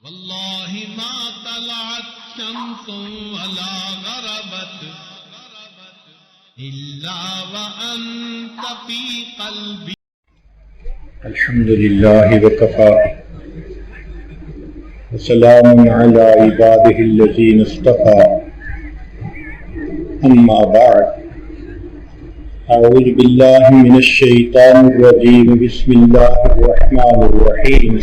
والله ما طلعت شمس ولا غربت إلا وأنت في قلبي. الحمد لله وكفى وسلام على عباده الذين اصطفى. أما بعد، أعوذ بالله من الشيطان الرجيم. بسم الله الرحمن الرحيم.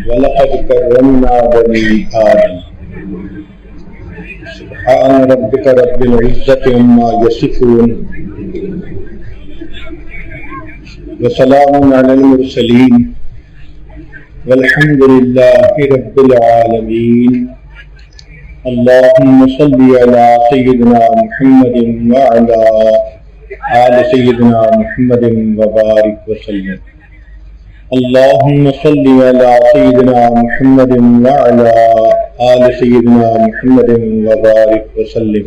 وَلَقَدْ كَرَّمْنَا بَنِي آدَمَ. سبحان ربك رب العزة عما يصفون وسلام على المرسلين والحمد لله رب العالمين. اللهم صل على سيدنا محمد وعلى آل سيدنا محمد وبارك وسلم. اللهم صل على سيدنا محمد وعلى آل سيدنا محمد وبارك وسلم.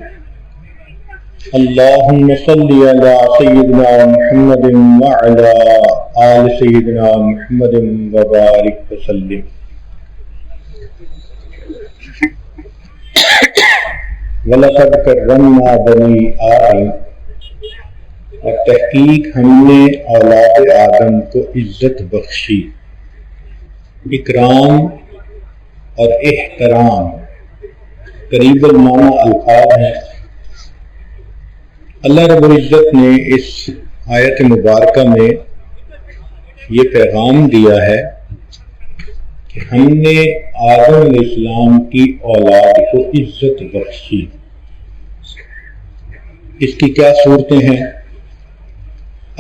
اللهم صل على سيدنا محمد وعلى آل سيدنا محمد وبارك وسلم. وَلَقَدْ كَرَّمْنَا بَنِي آدَمَ. اور تحقیق ہم نے اولاد آدم کو عزت بخشی. اکرام اور احترام قریب المعنی الفاظ ہیں. اللہ رب العزت نے اس آیت مبارکہ میں یہ پیغام دیا ہے کہ ہم نے آدم علیہ السلام کی اولاد کو عزت بخشی. اس کی کیا صورتیں ہیں؟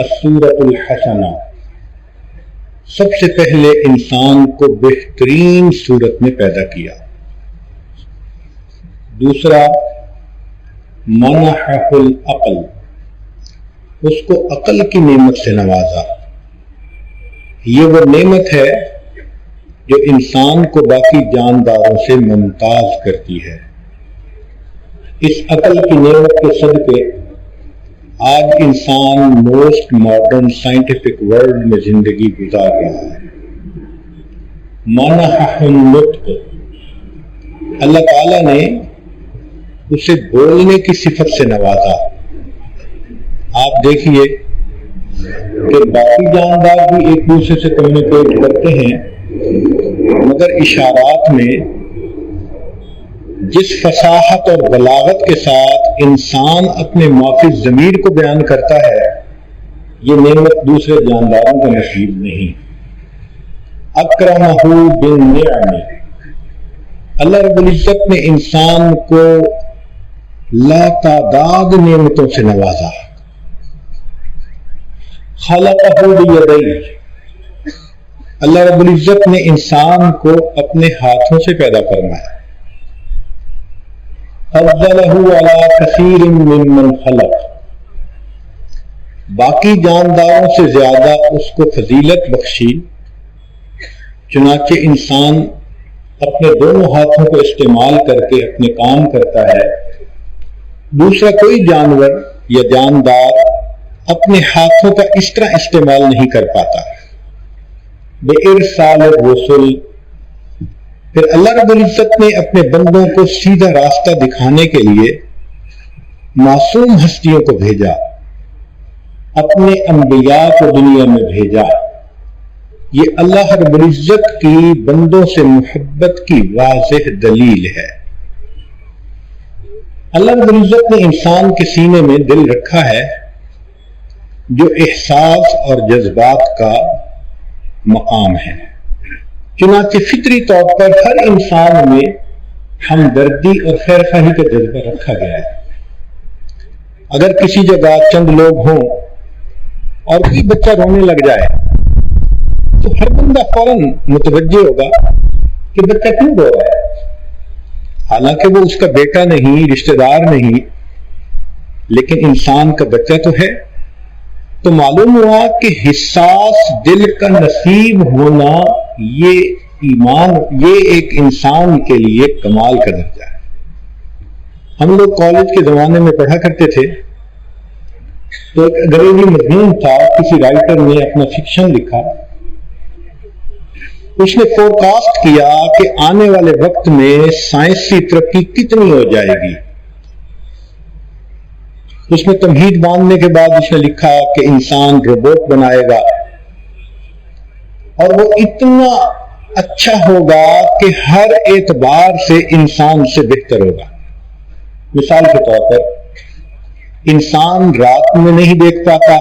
الصورۃ الحسنہ، سب سے پہلے انسان کو بہترین صورت میں پیدا کیا. دوسرا منحہ العقل، اس کو عقل کی نعمت سے نوازا. یہ وہ نعمت ہے جو انسان کو باقی جانداروں سے ممتاز کرتی ہے. اس عقل کی نعمت کے صدقے آج انسان موسٹ ماڈرن سائنٹیفک ورلڈ میں زندگی گزار رہا ہے. منحہ النطق، اللہ تعالیٰ نے اسے بولنے کی صفت سے نوازا. آپ دیکھیے کہ باقی جاندار بھی ایک دوسرے سے کمیونیکیٹ کرتے ہیں، مگر اشارات میں جس فصاحت اور بلاغت کے ساتھ انسان اپنے مافی ضمیر کو بیان کرتا ہے، یہ نعمت دوسرے جانداروں کو نصیب نہیں. اکرمہ بالنعم، اللہ رب العزت نے انسان کو لا تعداد نعمتوں سے نوازا. خلقہ بیدیہ، اللہ رب العزت نے انسان کو اپنے ہاتھوں سے پیدا فرمایا. فضلہ علی کثیر ممن خلق، باقی جانداروں سے زیادہ اس کو فضیلت بخشی. چنانچہ انسان اپنے دونوں ہاتھوں کو استعمال کر کے اپنے کام کرتا ہے. دوسرا کوئی جانور یا جاندار اپنے ہاتھوں کا اس طرح استعمال نہیں کر پاتا. بِإِرْسَالِ الرُّسُلِ، پھر اللہ رب العزت نے اپنے بندوں کو سیدھا راستہ دکھانے کے لیے معصوم ہستیوں کو بھیجا، اپنے انبیاء کو دنیا میں بھیجا. یہ اللہ رب العزت کی بندوں سے محبت کی واضح دلیل ہے. اللہ رب العزت نے انسان کے سینے میں دل رکھا ہے جو احساس اور جذبات کا مقام ہے. چنانچہ فطری طور پر ہر انسان میں ہمدردی اور خیر خواہی کا جذبہ رکھا گیا ہے. اگر کسی جگہ چند لوگ ہوں اور کوئی بچہ رونے لگ جائے تو ہر بندہ فوراً متوجہ ہوگا کہ بچہ کیوں رو رہا ہے، حالانکہ وہ اس کا بیٹا نہیں، رشتہ دار نہیں، لیکن انسان کا بچہ تو ہے. تو معلوم ہوا کہ حساس دل کا نصیب ہونا یہ ایمان، یہ ایک انسان کے لیے کمال کا درجہ ہے. ہم لوگ کالج کے زمانے میں پڑھا کرتے تھے تو ایک انگریزی مضمون تھا، کسی رائٹر نے اپنا فکشن لکھا. اس نے فورکاسٹ کیا کہ آنے والے وقت میں سائنسی ترقی کتنی ہو جائے گی. اس میں تمہید باندھنے کے بعد اس نے لکھا کہ انسان روبوٹ بنائے گا اور وہ اتنا اچھا ہوگا کہ ہر اعتبار سے انسان سے بہتر ہوگا. مثال کے طور پر انسان رات میں نہیں دیکھ پاتا،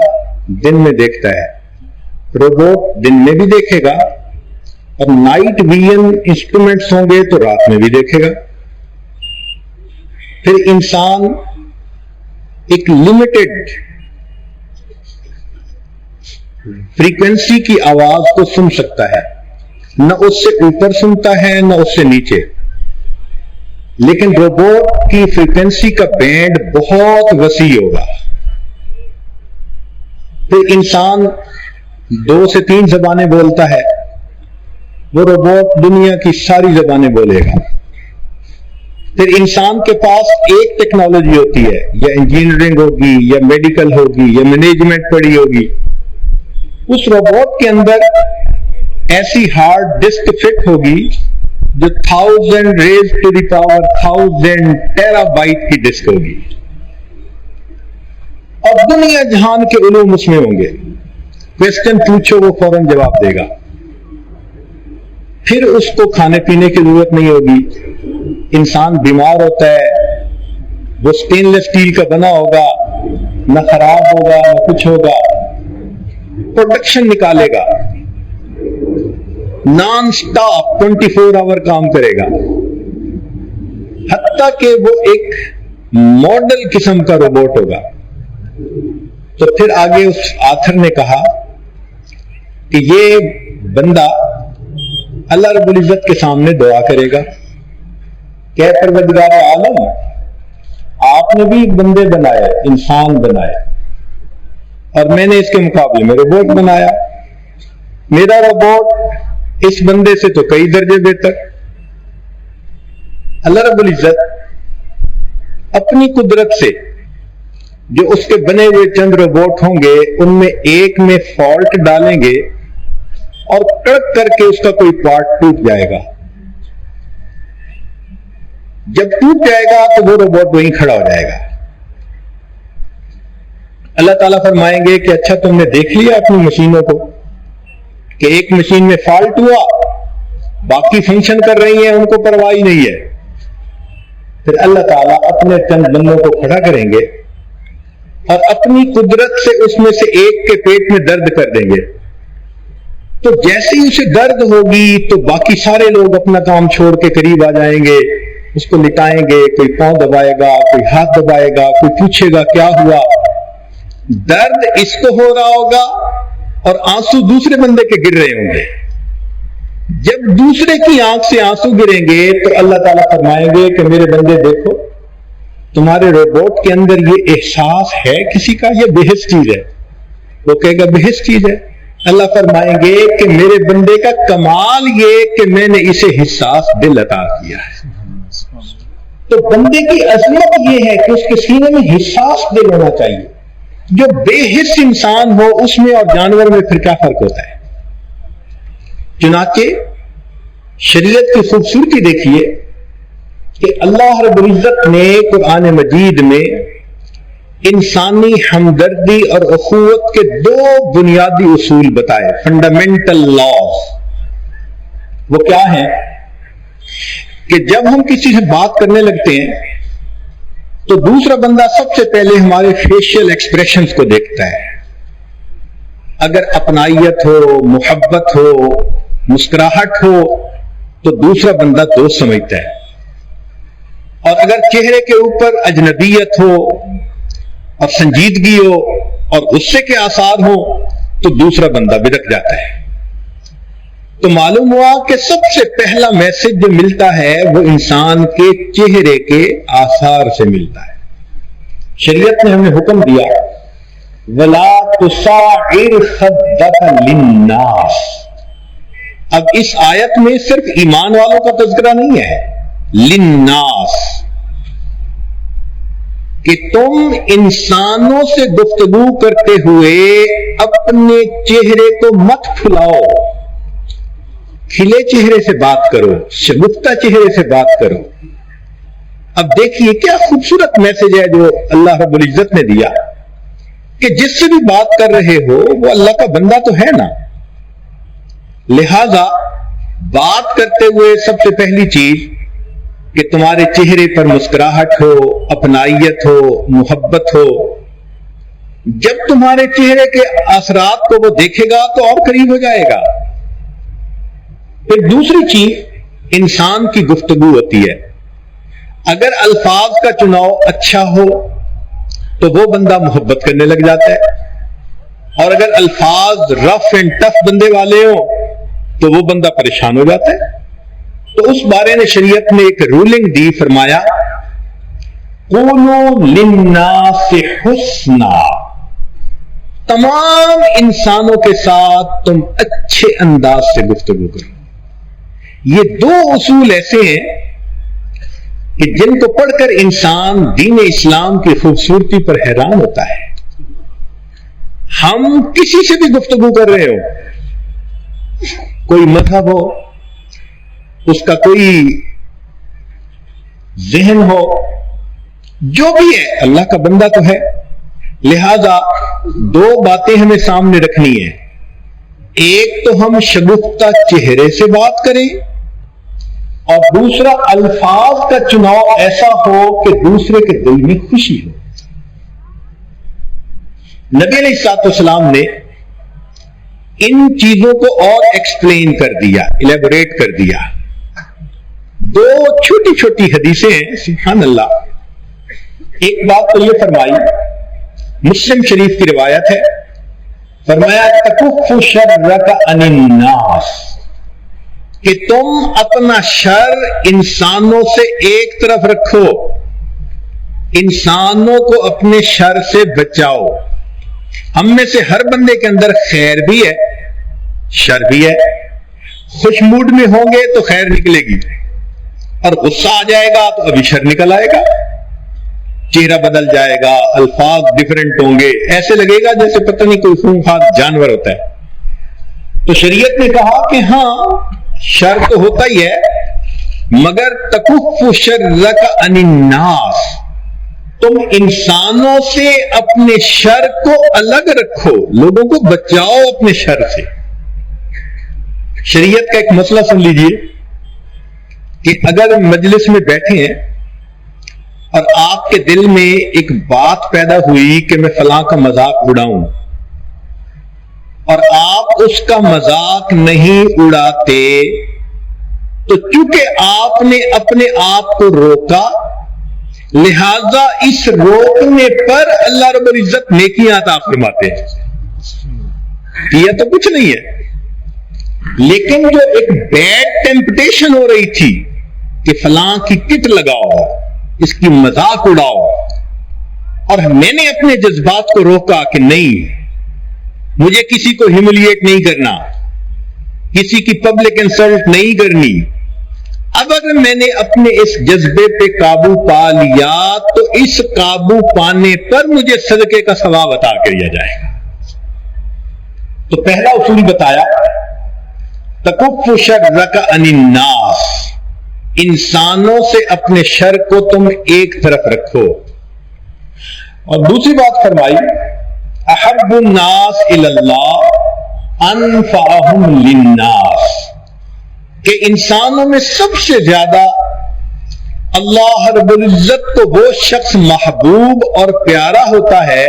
دن میں دیکھتا ہے. روبوٹ دن میں بھی دیکھے گا اور نائٹ ویژن انسٹرومنٹس ہوں گے تو رات میں بھی دیکھے گا. پھر انسان ایک لمیٹڈ فریکوینسی کی آواز کو سن سکتا ہے، نہ اس سے اوپر سنتا ہے نہ اس سے نیچے. لیکن روبوٹ کی فریکوینسی کا بینڈ بہت وسیع ہوگا. پھر انسان 2 سے 3 زبانیں بولتا ہے، وہ روبوٹ دنیا کی ساری زبانیں بولے گا. پھر انسان کے پاس ایک ٹیکنالوجی ہوتی ہے، یا انجینئرنگ ہوگی یا میڈیکل ہوگی یا مینجمنٹ پڑھی ہوگی. اس روبوٹ کے اندر ایسی ہارڈ ڈسک فٹ ہوگی جو 1000 raised to the power 1000 ٹیرابائٹ کی ڈسک ہوگی، اور دنیا جہان کے علوم اس میں ہوں گے. کوسچن پوچھو وہ فوراً جواب دے گا. پھر اس کو کھانے پینے کی ضرورت نہیں ہوگی. انسان بیمار ہوتا ہے، وہ سٹین لیس اسٹیل کا بنا ہوگا، نہ خراب ہوگا نہ کچھ ہوگا. پروڈکشن نکالے گا، نان سٹاپ 24 آور کام کرے گا. حتیٰ کہ وہ ایک ماڈل قسم کا روبوٹ ہوگا. تو پھر آگے اس آتھر نے کہا کہ یہ بندہ اللہ رب العزت کے سامنے دعا کرے گا کہ اے پروردگار عالم، آپ نے بھی بندے بنائے، انسان بنائے، اور میں نے اس کے مقابلے میں روبوٹ بنایا. میرا روبوٹ اس بندے سے تو کئی درجے بہتر. اللہ رب العزت اپنی قدرت سے جو اس کے بنے ہوئے چند روبوٹ ہوں گے ان میں ایک میں فالٹ ڈالیں گے اور کڑک کر کے اس کا کوئی پارٹ ٹوٹ جائے گا. جب ٹوٹ جائے گا تو وہ روبوٹ وہیں کھڑا ہو جائے گا. اللہ تعالیٰ فرمائیں گے کہ اچھا تم نے دیکھ لیا اپنی مشینوں کو کہ ایک مشین میں فالٹ ہوا، باقی فنکشن کر رہی ہیں، ان کو پرواہ ہی نہیں ہے. پھر اللہ تعالیٰ اپنے چند بندوں کو کھڑا کریں گے اور اپنی قدرت سے اس میں سے ایک کے پیٹ میں درد کر دیں گے. تو جیسے ہی اسے درد ہوگی تو باقی سارے لوگ اپنا کام چھوڑ کے قریب آ جائیں گے، اس کو لٹائیں گے. کوئی پاؤں دبائے گا، کوئی ہاتھ دبائے گا، کوئی پوچھے گا کیا ہوا. درد اس کو ہو رہا ہوگا اور آنسو دوسرے بندے کے گر رہے ہوں گے. جب دوسرے کی آنکھ سے آنسو گریں گے تو اللہ تعالیٰ فرمائیں گے کہ میرے بندے دیکھو، تمہارے روبوٹ کے اندر یہ احساس ہے کسی کا، یہ بےحس چیز ہے. وہ کہے گا بےحس چیز ہے. اللہ فرمائیں گے کہ میرے بندے کا کمال یہ کہ میں نے اسے حساس دل عطا کیا ہے. تو بندے کی عظمت یہ ہے کہ اس کے سینے میں حساس دل ہونا چاہیے. جو بے حس انسان ہو اس میں اور جانور میں پھر کیا فرق ہوتا ہے. چنانچہ شریعت کی خوبصورتی دیکھیے کہ اللہ رب العزت نے قرآن مجید میں انسانی ہمدردی اور اخوت کے 2 بنیادی اصول بتائے، فنڈامنٹل لاز. وہ کیا ہیں کہ جب ہم کسی سے بات کرنے لگتے ہیں تو دوسرا بندہ سب سے پہلے ہمارے فیشل ایکسپریشنز کو دیکھتا ہے. اگر اپنائیت ہو، محبت ہو، مسکراہٹ ہو تو دوسرا بندہ دوست سمجھتا ہے، اور اگر چہرے کے اوپر اجنبیت ہو اور سنجیدگی ہو اور غصے کے آثار ہو تو دوسرا بندہ بدک جاتا ہے. تو معلوم ہوا کہ سب سے پہلا میسج جو ملتا ہے وہ انسان کے چہرے کے آثار سے ملتا ہے. شریعت نے ہمیں حکم دیا وَلَا تُصَعِّرْ خَدَّكَ لِلنَّاسِ. اب اس آیت میں صرف ایمان والوں کا تذکرہ نہیں ہے، لِلنَّاسِ، کہ تم انسانوں سے گفتگو کرتے ہوئے اپنے چہرے کو مت پھلاؤ. کھلے چہرے سے بات کرو، شگفتہ چہرے سے بات کرو۔ اب دیکھیے کیا خوبصورت میسج ہے جو اللہ رب العزت نے دیا کہ جس سے بھی بات کر رہے ہو وہ اللہ کا بندہ تو ہے نا، لہذا بات کرتے ہوئے سب سے پہلی چیز کہ تمہارے چہرے پر مسکراہٹ ہو، اپنائیت ہو، محبت ہو۔ جب تمہارے چہرے کے اثرات کو وہ دیکھے گا تو اور قریب ہو جائے گا۔ پھر دوسری چیز انسان کی گفتگو ہوتی ہے، اگر الفاظ کا چناؤ اچھا ہو تو وہ بندہ محبت کرنے لگ جاتا ہے، اور اگر الفاظ رف اینڈ ٹف بندے والے ہوں تو وہ بندہ پریشان ہو جاتا ہے۔ تو اس بارے میں شریعت نے ایک رولنگ دی، فرمایا قولوا للناس حسنا، تمام انسانوں کے ساتھ تم اچھے انداز سے گفتگو کرو۔ یہ دو اصول ایسے ہیں کہ جن کو پڑھ کر انسان دین اسلام کی خوبصورتی پر حیران ہوتا ہے۔ ہم کسی سے بھی گفتگو کر رہے ہو، کوئی مذہب ہو، اس کا کوئی ذہن ہو، جو بھی ہے اللہ کا بندہ تو ہے، لہذا دو باتیں ہمیں سامنے رکھنی ہیں۔ ایک تو ہم شگفتہ چہرے سے بات کریں، اور دوسرا الفاظ کا چناؤ ایسا ہو کہ دوسرے کے دل میں خوشی ہو۔ نبی علیہ الصلوۃ والسلام نے ان چیزوں کو اور ایکسپلین کر دیا، الیبوریٹ کر دیا۔ دو چھوٹی چھوٹی حدیثیں ہیں، سبحان اللہ۔ ایک بات تو یہ فرمائی، مسلم شریف کی روایت ہے، فرمایا تکف شرک عن الناس، کہ تم اپنا شر انسانوں سے ایک طرف رکھو، انسانوں کو اپنے شر سے بچاؤ۔ ہم میں سے ہر بندے کے اندر خیر بھی ہے، شر بھی ہے۔ خوش موڈ میں ہوں گے تو خیر نکلے گی، اور غصہ آ جائے گا تو ابھی شر نکل آئے گا، چہرہ بدل جائے گا، الفاظ ڈیفرنٹ ہوں گے، ایسے لگے گا جیسے پتہ نہیں کوئی خونخوار جانور ہوتا ہے۔ تو شریعت نے کہا کہ ہاں شر تو ہوتا ہی ہے، مگر تکف شرک عن الناس، تم انسانوں سے اپنے شر کو الگ رکھو، لوگوں کو بچاؤ اپنے شر سے۔ شریعت کا ایک مسئلہ سن لیجئے کہ اگر مجلس میں بیٹھے ہیں اور آپ کے دل میں ایک بات پیدا ہوئی کہ میں فلاں کا مذاق اڑاؤں، اور آپ اس کا مذاق نہیں اڑاتے، تو چونکہ آپ نے اپنے آپ کو روکا، لہذا اس روکنے پر اللہ رب العزت نیکیاں عطا فرماتے ہیں۔ کیا تو کچھ نہیں ہے، لیکن جو ایک بیڈ ٹیمپٹیشن ہو رہی تھی کہ فلاں کی کٹ لگاؤ، اس کی مذاق اڑاؤ، اور میں نے اپنے جذبات کو روکا کہ نہیں، مجھے کسی کو ہیوملیٹ نہیں کرنا، کسی کی پبلک انسلٹ نہیں کرنی۔ اب اگر میں نے اپنے اس جذبے پہ قابو پا لیا تو اس قابو پانے پر مجھے صدقے کا ثواب عطا کیا جائے گا۔ تو پہلا اصول بتایا، تکف شرک عن الناس، انسانوں سے اپنے شر کو تم ایک طرف رکھو۔ اور دوسری بات فرمائی، احب الناس الی اللہ انفعہم للناس، کہ انسانوں میں سب سے زیادہ اللہ رب العزت کو وہ شخص محبوب اور پیارا ہوتا ہے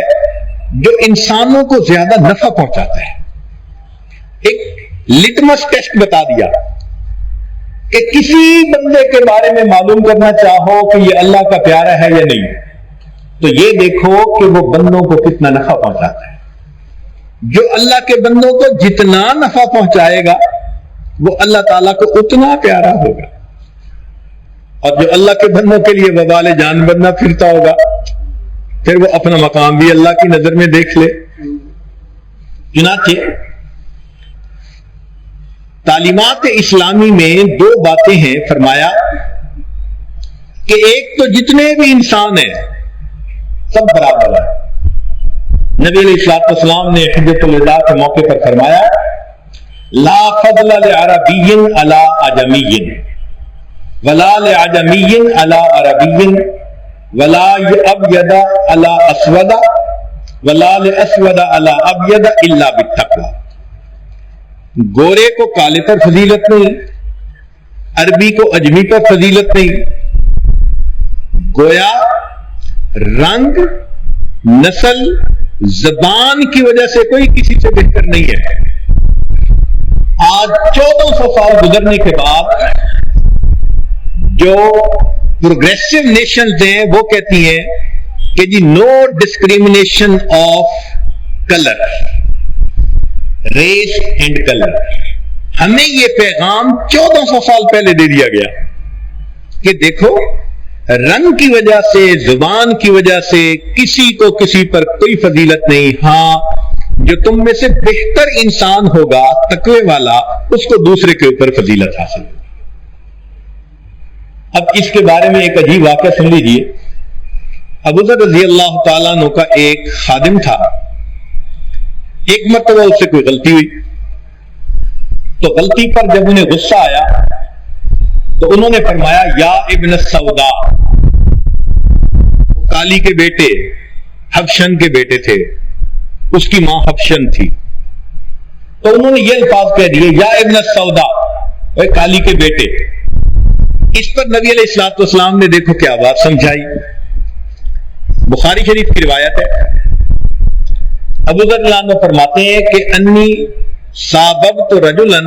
جو انسانوں کو زیادہ نفع پہنچاتا ہے۔ ایک لٹمس ٹیسٹ بتا دیا کہ کسی بندے کے بارے میں معلوم کرنا چاہو کہ یہ اللہ کا پیارا ہے یا نہیں، تو یہ دیکھو کہ وہ بندوں کو کتنا نفع پہنچاتا ہے۔ جو اللہ کے بندوں کو جتنا نفع پہنچائے گا وہ اللہ تعالیٰ کو اتنا پیارا ہوگا، اور جو اللہ کے بندوں کے لیے وبال جان بننا پھرتا ہوگا پھر وہ اپنا مقام بھی اللہ کی نظر میں دیکھ لے۔ چنانچہ تعلیمات اسلامی میں دو باتیں ہیں، فرمایا کہ ایک تو جتنے بھی انسان ہیں سب برابر ہیں۔ نبی علیہ الصلوۃ والسلام نے حجۃ الوداع کے موقع پر فرمایا، لا فضل لعربی علی عجمی ولا لعجمی علی عربی ولا ابید علی اسود ولا لاسود علی ابید الا بالتقوی. گورے کو کالے پر فضیلت نہیں، عربی کو اجمی پر فضیلت نہیں. گویا رنگ، نسل، زبان کی وجہ سے کوئی کسی سے بہتر نہیں ہے. آج 1400 سال گزرنے کے بعد جو پروگریسو نیشنز ہیں وہ کہتی ہیں کہ جی no discrimination of colour, race and colour. ہمیں یہ پیغام 1400 سال پہلے دے دیا گیا کہ دیکھو رنگ کی وجہ سے، زبان کی وجہ سے کسی کو کسی پر کوئی فضیلت نہیں. ہاں جو تم میں سے بہتر انسان ہوگا تقوی والا، اس کو دوسرے کے اوپر فضیلت حاصل ہوگی. اب اس کے بارے میں ایک عجیب واقعہ سن لیجئے. ابو ذر رضی اللہ تعالیٰ عنہ کا ایک خادم تھا. ایک مرتبہ اس سے کوئی غلطی ہوئی تو غلطی پر جب انہیں غصہ آیا تو انہوں نے فرمایا یا ابن السودا، کالی کے بیٹے، حبشن کے بیٹے تھے، اس کی ماں حبشن تھی. تو انہوں نے یہ الفاظ کہہ دیے یا ابن السودا، اے کالی کے بیٹے. اس پر نبی علیہ الصلوۃ والسلام نے دیکھو کیا بات سمجھائی. بخاری شریف کی روایت ہے، ابو ذر رضی اللہ عنہ فرماتے ہیں کہ انی ساببت رجلا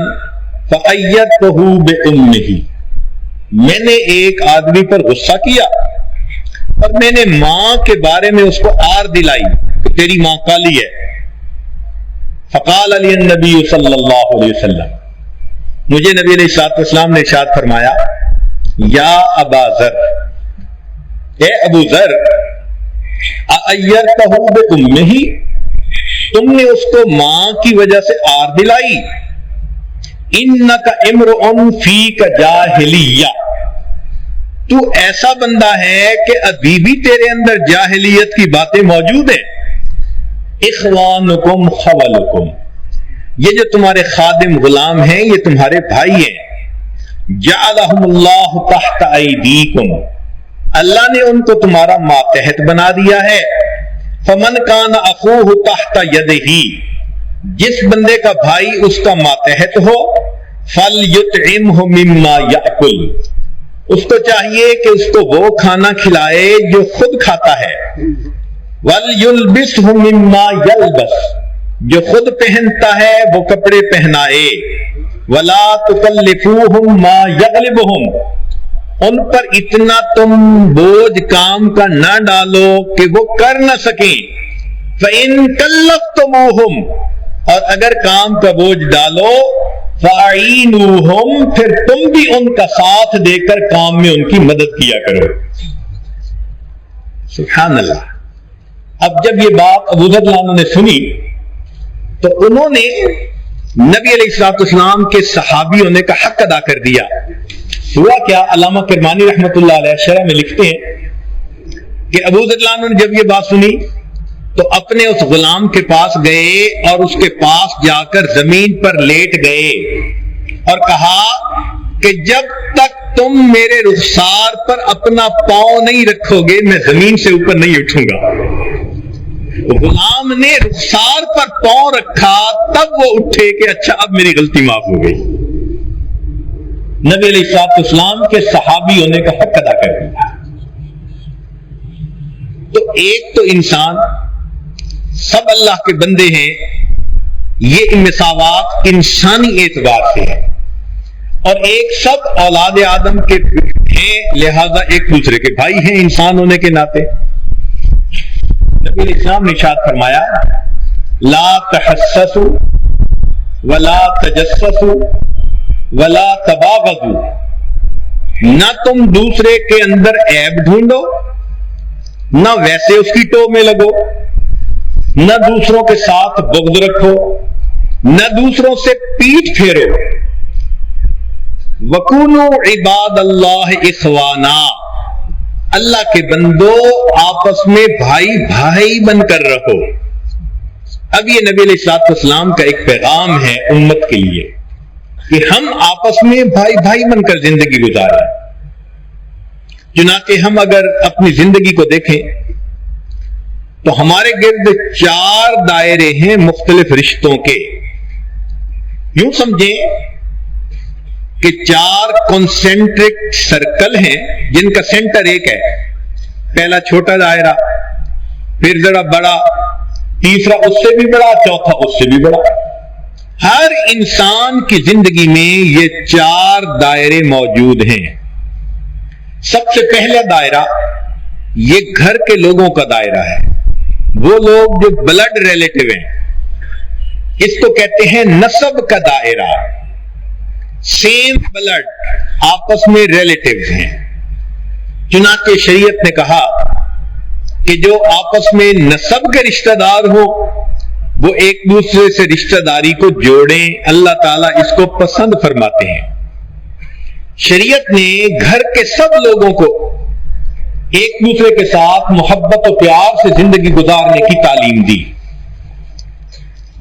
فأیدتہ بأمہ، میں نے ایک آدمی پر غصہ کیا اور میں نے ماں کے بارے میں اس کو آر دلائی کہ تیری ماں کالی ہے. فقال علی النبی صلی اللہ علیہ وسلم، مجھے نبی علیہ الصلوۃ والسلام نے ارشاد فرمایا یا ابا ذر، اے ابو ذر، اَأَيَّرْتَهُ بِأُمِّهِ، تم نے اس کو ماں کی وجہ سے آر دلائی. اِنَّكَ اِمْرُؤٌ فِيكَ جَاهِلِيَّةٌ، تو ایسا بندہ ہے کہ ابھی بھی تیرے اندر جاہلیت کی باتیں موجود ہیں. اخوانکم خولکم، یہ جو تمہارے خادم غلام ہیں یہ تمہارے بھائی ہیں. جعلہم اللہ تحت ایدیکم، اللہ نے ان کو تمہارا ماتحت بنا دیا ہے. فمن کان اخوہ تحت یدہ، جس بندے کا بھائی اس کا ماتحت ہو، فلیطعمہ مما یأکل، اس کو چاہیے کہ اس کو وہ کھانا کھلائے جو خود کھاتا ہے. وَلْيُلْبِسْهُ مِمَّا يَلْبَسْ، جو خود پہنتا ہے وہ کپڑے پہنائے. وَلَا تُكَلِّفُوهُمْ مَا يَغْلِبُهُمْ، ان پر اتنا تم بوجھ کام کا نہ ڈالو کہ وہ کر نہ سکیں. فَإِن كَلَّفْتُمُوهُمْ، اور اگر کام کا بوجھ ڈالو، فَأَعِينُوهُمْ، پھر تم بھی ان کا ساتھ دے کر کام میں ان کی مدد کیا کرو. سبحان اللہ. اب جب یہ بات ابو ذر رضی اللہ عنہ نے سنی تو انہوں نے نبی علیہ الصلوۃ والسلام کے صحابی ہونے کا حق ادا کر دیا. ہوا کیا، علامہ کرمانی رحمۃ اللہ علیہ شرح میں لکھتے ہیں کہ ابو ذر رضی اللہ عنہ نے جب یہ بات سنی تو اپنے اس غلام کے پاس گئے اور اس کے پاس جا کر زمین پر لیٹ گئے اور کہا کہ جب تک تم میرے رخسار پر اپنا پاؤں نہیں رکھو گے میں زمین سے اوپر نہیں اٹھوں گا. غلام نے رخسار پر پاؤں رکھا تب وہ اٹھے کہ اچھا اب میری غلطی معاف ہو گئی. نبی علیہ الصلوۃ والسلام کے صحابی ہونے کا حق ادا کر دیا. تو ایک تو انسان، سب اللہ کے بندے ہیں، یہ مساوات انسانی اعتبار سے ہے، اور ایک سب اولاد آدم کے ہیں، لہذا ایک دوسرے کے بھائی ہیں انسان ہونے کے ناطے. نبی علیہ السلام نے ارشاد فرمایا لا تحسسوا ولا تجسسوا ولا تباغضوا، نہ تم دوسرے کے اندر عیب ڈھونڈو، نہ ویسے اس کی ٹو میں لگو، نہ دوسروں کے ساتھ بغض رکھو، نہ دوسروں سے پیٹھ پھیرو. وَكُونُوا عِبَادَ اللَّهِ إِخْوَانًا، اللہ کے بندو آپس میں بھائی بھائی بن کر رہو. اب یہ نبی علیہ الصلوۃ والسلام کا ایک پیغام ہے امت کے لیے. کہ ہم آپس میں بھائی بھائی بن کر زندگی گزاریں. چنانچہ ہم اگر اپنی زندگی کو دیکھیں تو ہمارے گرد 4 دائرے ہیں مختلف رشتوں کے. یوں سمجھیں کہ 4 کنسنٹرک سرکل ہیں جن کا سینٹر ایک ہے. پہلا چھوٹا دائرہ، پھر ذرا بڑا، تیسرا اس سے بھی بڑا، چوتھا اس سے بھی بڑا. ہر انسان کی زندگی میں یہ 4 دائرے موجود ہیں. سب سے پہلا دائرہ یہ گھر کے لوگوں کا دائرہ ہے. وہ لوگ جو بلڈ ریلیٹو ہیں، اس کو کہتے ہیں نسب کا دائرہ. سیم بلڈ، آپس میں ریلیٹیوز ہیں. چنانچہ شریعت نے کہا کہ جو آپس میں نسب کے رشتہ دار ہو وہ ایک دوسرے سے رشتہ داری کو جوڑیں. اللہ تعالیٰ اس کو پسند فرماتے ہیں. شریعت نے گھر کے سب لوگوں کو ایک دوسرے کے ساتھ محبت و پیار سے زندگی گزارنے کی تعلیم دی.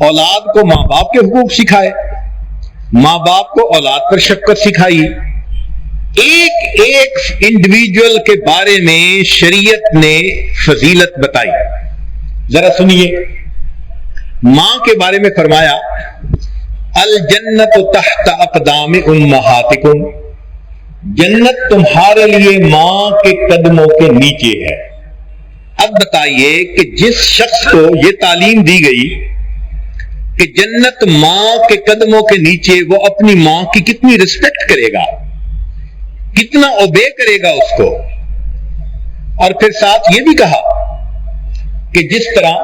اولاد کو ماں باپ کے حقوق سکھائے، ماں باپ کو اولاد پر شفقت سکھائی. ایک ایک انڈیویجول کے بارے میں شریعت نے فضیلت بتائی. ذرا سنیے. ماں کے بارے میں فرمایا الجنت تحت اقدام امہاتکم، جنت تمہارے لیے ماں کے قدموں کے نیچے ہے. اب بتائیے کہ جس شخص کو یہ تعلیم دی گئی کہ جنت ماں کے قدموں کے نیچے، وہ اپنی ماں کی کتنی رسپیکٹ کرے گا، کتنا اوبے کرے گا اس کو. اور پھر ساتھ یہ بھی کہا کہ جس طرح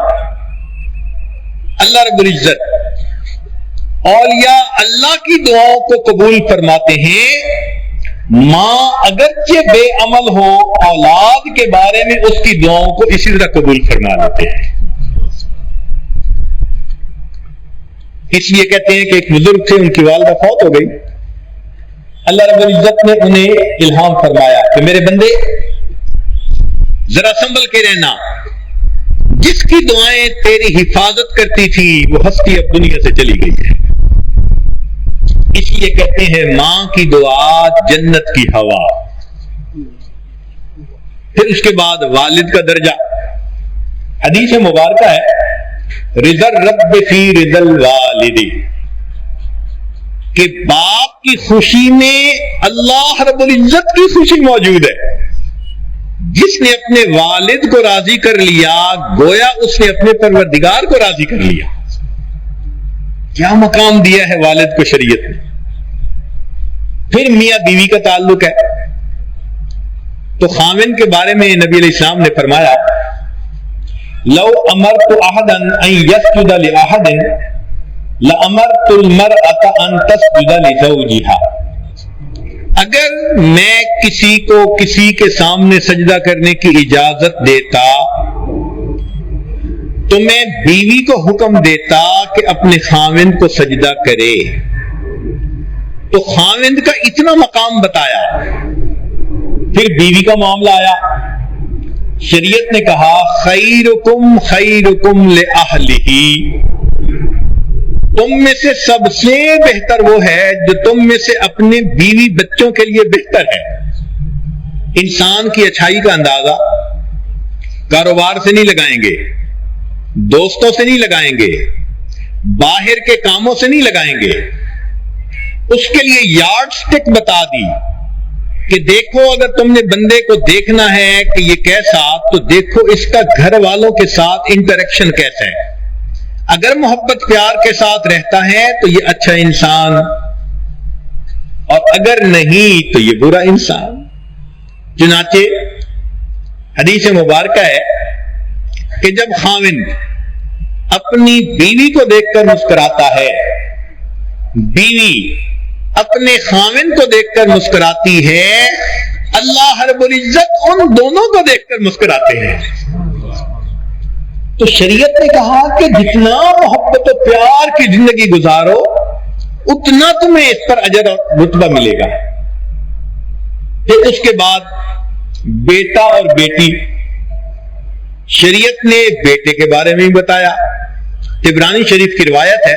اللہ رب العزت اولیاء اللہ کی دعاؤں کو قبول فرماتے ہیں، ماں اگرچہ بے عمل ہو اولاد کے بارے میں اس کی دعاؤں کو اسی طرح قبول فرما لیتے ہیں. اس لیے کہتے ہیں کہ ایک بزرگ تھے، ان کی والدہ فوت ہو گئی. اللہ رب العزت نے انہیں الہام فرمایا کہ میرے بندے ذرا سنبھل کے رہنا، جس کی دعائیں تیری حفاظت کرتی تھی وہ ہستی اب دنیا سے چلی گئی ہے. اس لیے کہتے ہیں ماں کی دعا جنت کی ہوا. پھر اس کے بعد والد کا درجہ. حدیث مبارکہ ہے رضا الرب فی رضا الوالد، کہ باپ کی خوشی میں اللہ رب العزت کی خوشی موجود ہے. جس نے اپنے والد کو راضی کر لیا گویا اس نے اپنے پروردگار کو راضی کر لیا. کیا مقام دیا ہے والد کو شریعت نے. پھر میاں بیوی کا تعلق ہے تو خاوند کے بارے میں نبی علیہ السلام نے فرمایا لو امرت احدا ان يسجد لاحد لامرت المرأة ان تسجد لزوجها. اگر میں کسی کو کسی کے سامنے سجدہ کرنے کی اجازت دیتا تو میں بیوی کو حکم دیتا کہ اپنے خاوند کو سجدہ کرے. تو خاوند کا اتنا مقام بتایا. پھر بیوی کا معاملہ آیا. شریعت نے کہا خیرکم خیرکم لأہلہ، تم میں سے سب سے بہتر وہ ہے جو تم میں سے اپنے بیوی بچوں کے لیے بہتر ہے. انسان کی اچھائی کا اندازہ کاروبار سے نہیں لگائیں گے، دوستوں سے نہیں لگائیں گے، باہر کے کاموں سے نہیں لگائیں گے. اس کے لیے یارڈ سٹک بتا دی کہ دیکھو اگر تم نے بندے کو دیکھنا ہے کہ یہ کیسا، تو دیکھو اس کا گھر والوں کے ساتھ انٹریکشن کیسا ہے. اگر محبت پیار کے ساتھ رہتا ہے تو یہ اچھا انسان، اور اگر نہیں تو یہ برا انسان. چنانچہ حدیث مبارکہ ہے کہ جب خاوند اپنی بیوی کو دیکھ کر مسکراتا ہے، بیوی اپنے خاوند کو دیکھ کر مسکراتی ہے، اللہ رب العزت ان دونوں کو دیکھ کر مسکراتے ہیں. تو شریعت نے کہا کہ جتنا محبت و پیار کی زندگی گزارو اتنا تمہیں اس پر اجر اور رتبہ ملے گا. پھر اس کے بعد بیٹا اور بیٹی. شریعت نے بیٹے کے بارے میں بھی بتایا. عبرانی شریف کی روایت ہے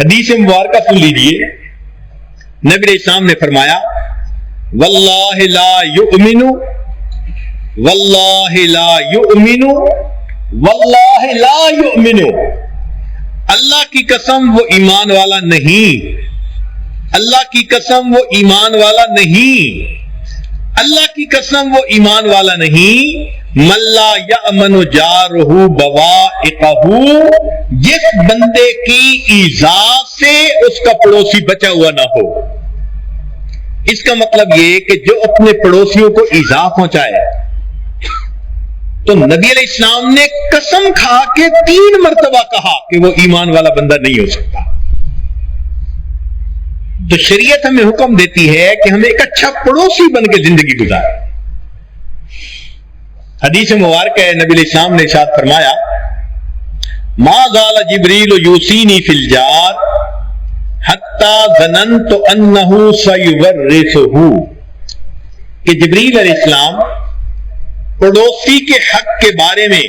حدیث مبارکہ سن لیجیے، نبی علیہ السلام نے فرمایا واللہ لا یؤمن واللہ لا یؤمن واللہ لا یؤمن، اللہ کی قسم وہ ایمان والا نہیں، اللہ کی قسم وہ ایمان والا نہیں، اللہ کی قسم وہ ایمان والا نہیں، من لا یأمن جارہ بوائقہ، جس بندے کی ایذا سے اس کا پڑوسی بچا ہوا نہ ہو۔ اس کا مطلب یہ کہ جو اپنے پڑوسیوں کو ایذا پہنچائے، تو نبی علیہ السلام نے قسم کھا کے 3 مرتبہ کہا کہ وہ ایمان والا بندہ نہیں ہو سکتا۔ تو شریعت ہمیں حکم دیتی ہے کہ ہمیں ایک اچھا پڑوسی بن کے زندگی گزارے۔ حدیث مبارک ہے، نبی علیہ السلام نے ارشاد فرمایا ما زال جبریل یوصینی فی الجار حتی ظننت انہ سیورثہ، کہ جبریل علیہ السلام پڑوسی کے حق کے بارے میں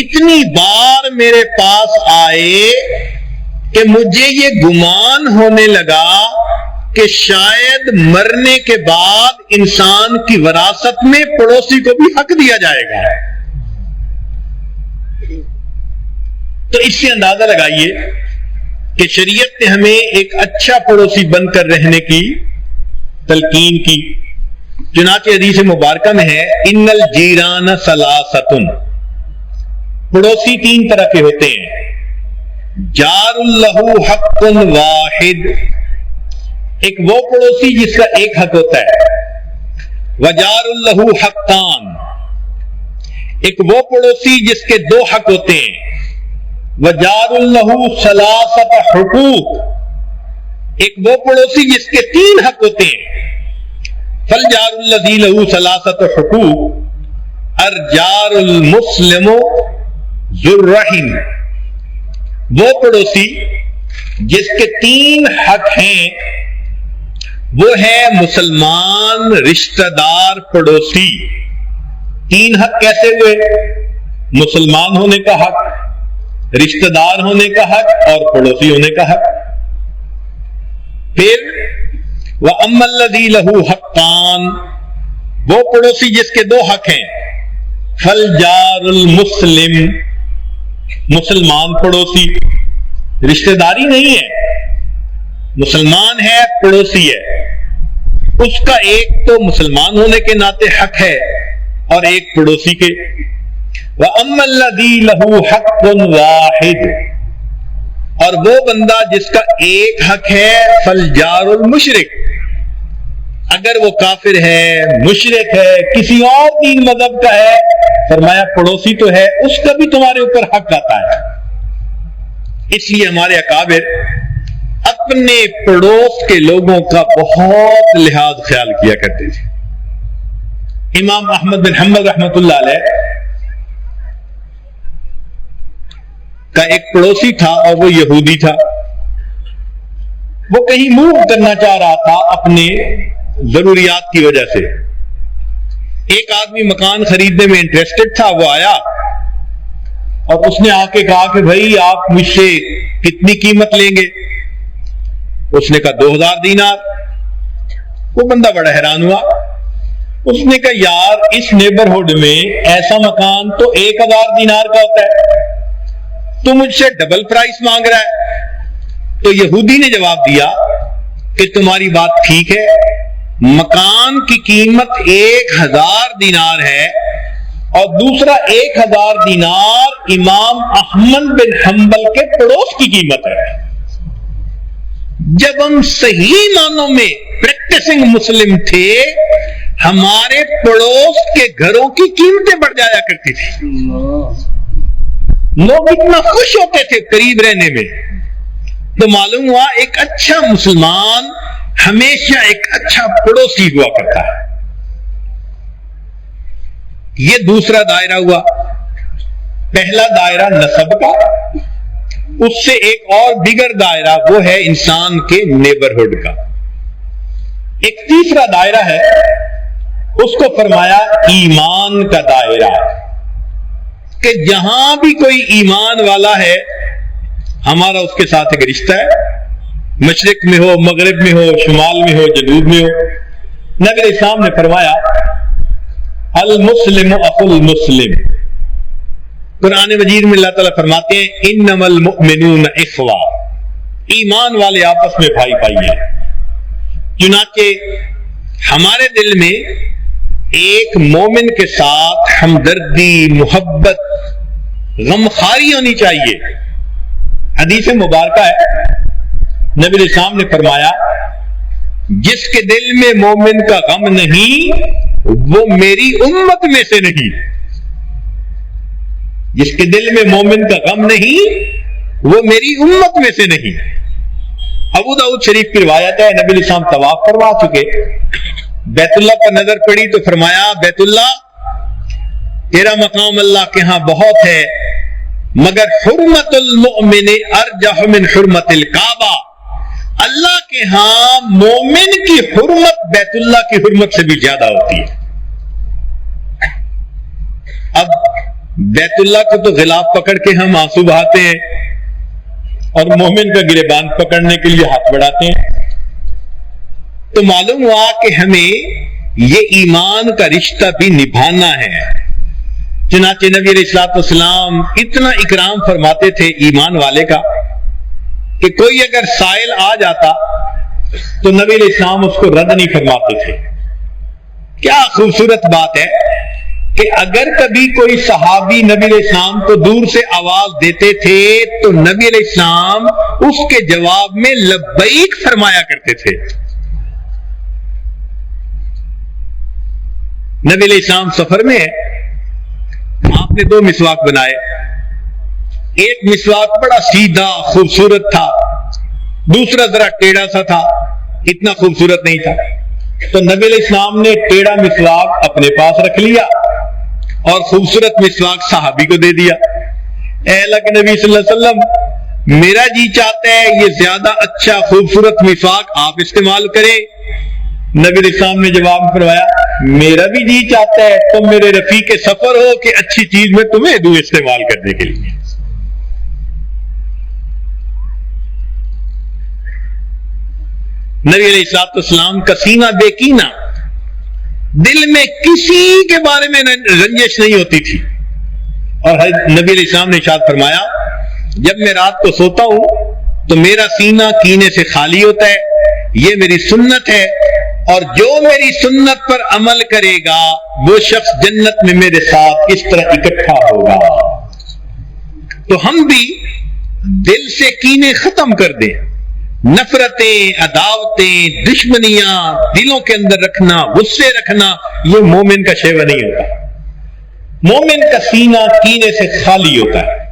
اتنی بار میرے پاس آئے کہ مجھے یہ گمان ہونے لگا کہ شاید مرنے کے بعد انسان کی وراثت میں پڑوسی کو بھی حق دیا جائے گا۔ تو اس سے اندازہ لگائیے کہ شریعت نے ہمیں ایک اچھا پڑوسی بن کر رہنے کی تلقین کی۔ چنانچہ حدیث مبارکہ میں ہے ان الجیران ثلاثۃ، پڑوسی 3 طرح کے ہوتے ہیں، جار لہ حق واحد، ایک وہ پڑوسی جس کا ایک حق ہوتا ہے، وجار لہ حقان، ایک وہ پڑوسی جس کے 2 حق ہوتے ہیں، وجار لہ ثلاثۃ حقوق، ایک وہ پڑوسی جس کے 3 حق ہوتے ہیں، فالجار الذی لہ ثلاثۃ حقوق الجار المسلم ذو الرحم، وہ پڑوسی جس کے 3 حق ہیں وہ ہے مسلمان رشتہ دار پڑوسی۔ 3 حق کیسے ہوئے؟ مسلمان ہونے کا حق، رشتہ دار ہونے کا حق اور پڑوسی ہونے کا حق۔ پھر وَأَمَّا الَّذِي لَهُ حَقَّانِ، وہ پڑوسی جس کے 2 حق ہیں، فَالْجَارُ الْمُسْلِمِ، مسلمان پڑوسی، رشتہ داری نہیں ہے، مسلمان ہے، پڑوسی ہے، اس کا ایک تو مسلمان ہونے کے ناطے حق ہے اور ایک پڑوسی کے۔ وَأَمَّا الَّذِي لَهُ حَقٌّ وَاحِدٌ، اور وہ بندہ جس کا ایک حق ہے، فَالْجَارُ الْمُشْرِكُ، اگر وہ کافر ہے، مشرک ہے، کسی اور دین مذہب کا ہے، فرمایا پڑوسی تو ہے، اس کا بھی تمہارے اوپر حق آتا ہے۔ اس لیے ہمارے اکابر اپنے پڑوس کے لوگوں کا بہت لحاظ خیال کیا کرتے تھے۔ امام احمد بن حنبل رحمۃ اللہ علیہ کا ایک پڑوسی تھا اور وہ یہودی تھا، وہ کہیں موو کرنا چاہ رہا تھا اپنے ضروریات کی وجہ سے۔ ایک آدمی مکان خریدنے میں انٹرسٹڈ تھا، وہ آیا اور اس نے آ کے کہا کہ بھائی آپ مجھ سے کتنی قیمت لیں گے؟ اس نے کہا 2000 دینار۔ وہ بندہ بڑا حیران ہوا، اس نے کہا یار اس نیبرہڈ میں ایسا مکان تو 1000 دینار کا ہوتا ہے، تو مجھ سے ڈبل پرائس مانگ رہا ہے۔ تو یہودی نے جواب دیا کہ تمہاری بات ٹھیک ہے، مکان کی قیمت 1000 دینار ہے اور دوسرا 1000 دینار امام احمد بن حنبل کے پڑوس کی قیمت ہے۔ جب ہم صحیح معنوں میں پریکٹسنگ مسلم تھے، ہمارے پڑوس کے گھروں کی قیمتیں بڑھ جایا کرتی تھی، لوگ اتنا خوش ہوتے تھے قریب رہنے میں۔ تو معلوم ہوا ایک اچھا مسلمان ہمیشہ ایک اچھا پڑوسی ہوا کرتا ہے۔ یہ دوسرا دائرہ ہوا۔ پہلا دائرہ نسب کا، اس سے ایک اور دیگر دائرہ وہ ہے انسان کے نیبرہڈ کا۔ ایک تیسرا دائرہ ہے، اس کو فرمایا ایمان کا دائرہ، کہ جہاں بھی کوئی ایمان والا ہے ہمارا اس کے ساتھ ایک رشتہ ہے، مشرق میں ہو، مغرب میں ہو، شمال میں ہو، جنوب میں ہو۔ نبی علیہ السلام نے فرمایا المسلم اخو المسلم۔ قرآن مجید میں اللہ تعالیٰ فرماتے ہیں انما المؤمنون اخوہ، ایمان والے آپس میں بھائی بھائی ہیں۔ چنانچہ ہمارے دل میں ایک مومن کے ساتھ ہمدردی، محبت، غمخواری ہونی چاہیے۔ حدیث مبارکہ ہے، نبی علیہ السلام نے فرمایا جس کے دل میں مومن کا غم نہیں وہ میری امت میں سے نہیں۔ جس کے دل میں مومن کا غم نہیں وہ میری امت میں سے نہیں۔ ابو داؤد شریف کی روایت ہے، نبی علیہ السلام طواف فرما چکے، بیت اللہ پر نظر پڑی تو فرمایا بیت اللہ تیرا مقام اللہ کے ہاں بہت ہے، مگر حرمت المؤمن ارجح من حرمت الکعبہ، اللہ کے ہاں مومن کی حرمت بیت اللہ کی حرمت سے بھی زیادہ ہوتی ہے۔ اب بیت اللہ کو تو غلاف پکڑ کے ہم آنسو بہاتے ہیں اور مومن کا گریبان پکڑنے کے لیے ہاتھ بڑھاتے ہیں، تو معلوم ہوا کہ ہمیں یہ ایمان کا رشتہ بھی نبھانا ہے۔ چنانچہ نبی علیہ الصلوۃ والسلام اتنا اکرام فرماتے تھے ایمان والے کا کہ کوئی اگر سائل آ جاتا تو نبی علیہ السلام اس کو رد نہیں فرماتے تھے۔ کیا خوبصورت بات ہے کہ اگر کبھی کوئی صحابی نبی علیہ السلام کو دور سے آواز دیتے تھے تو نبی علیہ السلام اس کے جواب میں لبیک فرمایا کرتے تھے۔ نبی علیہ السلام سفر میں ہے، آپ نے 2 مسواک بنائے، ایک مسواک بڑا سیدھا خوبصورت تھا، دوسرا ذرا ٹیڑھا سا تھا، اتنا خوبصورت نہیں تھا، تو نبی علیہ السلام نے ٹیڑھا مسواک اپنے پاس رکھ لیا اور خوبصورت مسواک صحابی کو دے دیا۔ اے اللہ کے نبی صلی اللہ علیہ وسلم، میرا جی چاہتا ہے یہ زیادہ اچھا خوبصورت مسواک آپ استعمال کریں۔ نبی علیہ السلام نے جواب میں فرمایا میرا بھی جی چاہتا ہے تم میرے رفیق سفر ہو کہ اچھی چیز میں تمہیں دوں استعمال کرنے کے لیے۔ نبی علیہ الصلوۃ والسلام کا سینہ بے کینہ، دل میں کسی کے بارے میں رنجش نہیں ہوتی تھی، اور نبی علیہ السلام نے ارشاد فرمایا جب میں رات کو سوتا ہوں تو میرا سینہ کینے سے خالی ہوتا ہے، یہ میری سنت ہے، اور جو میری سنت پر عمل کرے گا وہ شخص جنت میں میرے ساتھ اس طرح اکٹھا ہوگا۔ تو ہم بھی دل سے کینے ختم کر دیں، نفرتیں، عداوتیں، دشمنیاں دلوں کے اندر رکھنا، غصے رکھنا، یہ مومن کا شیوا نہیں ہوتا۔ مومن کا سینہ کینے سے خالی ہوتا ہے۔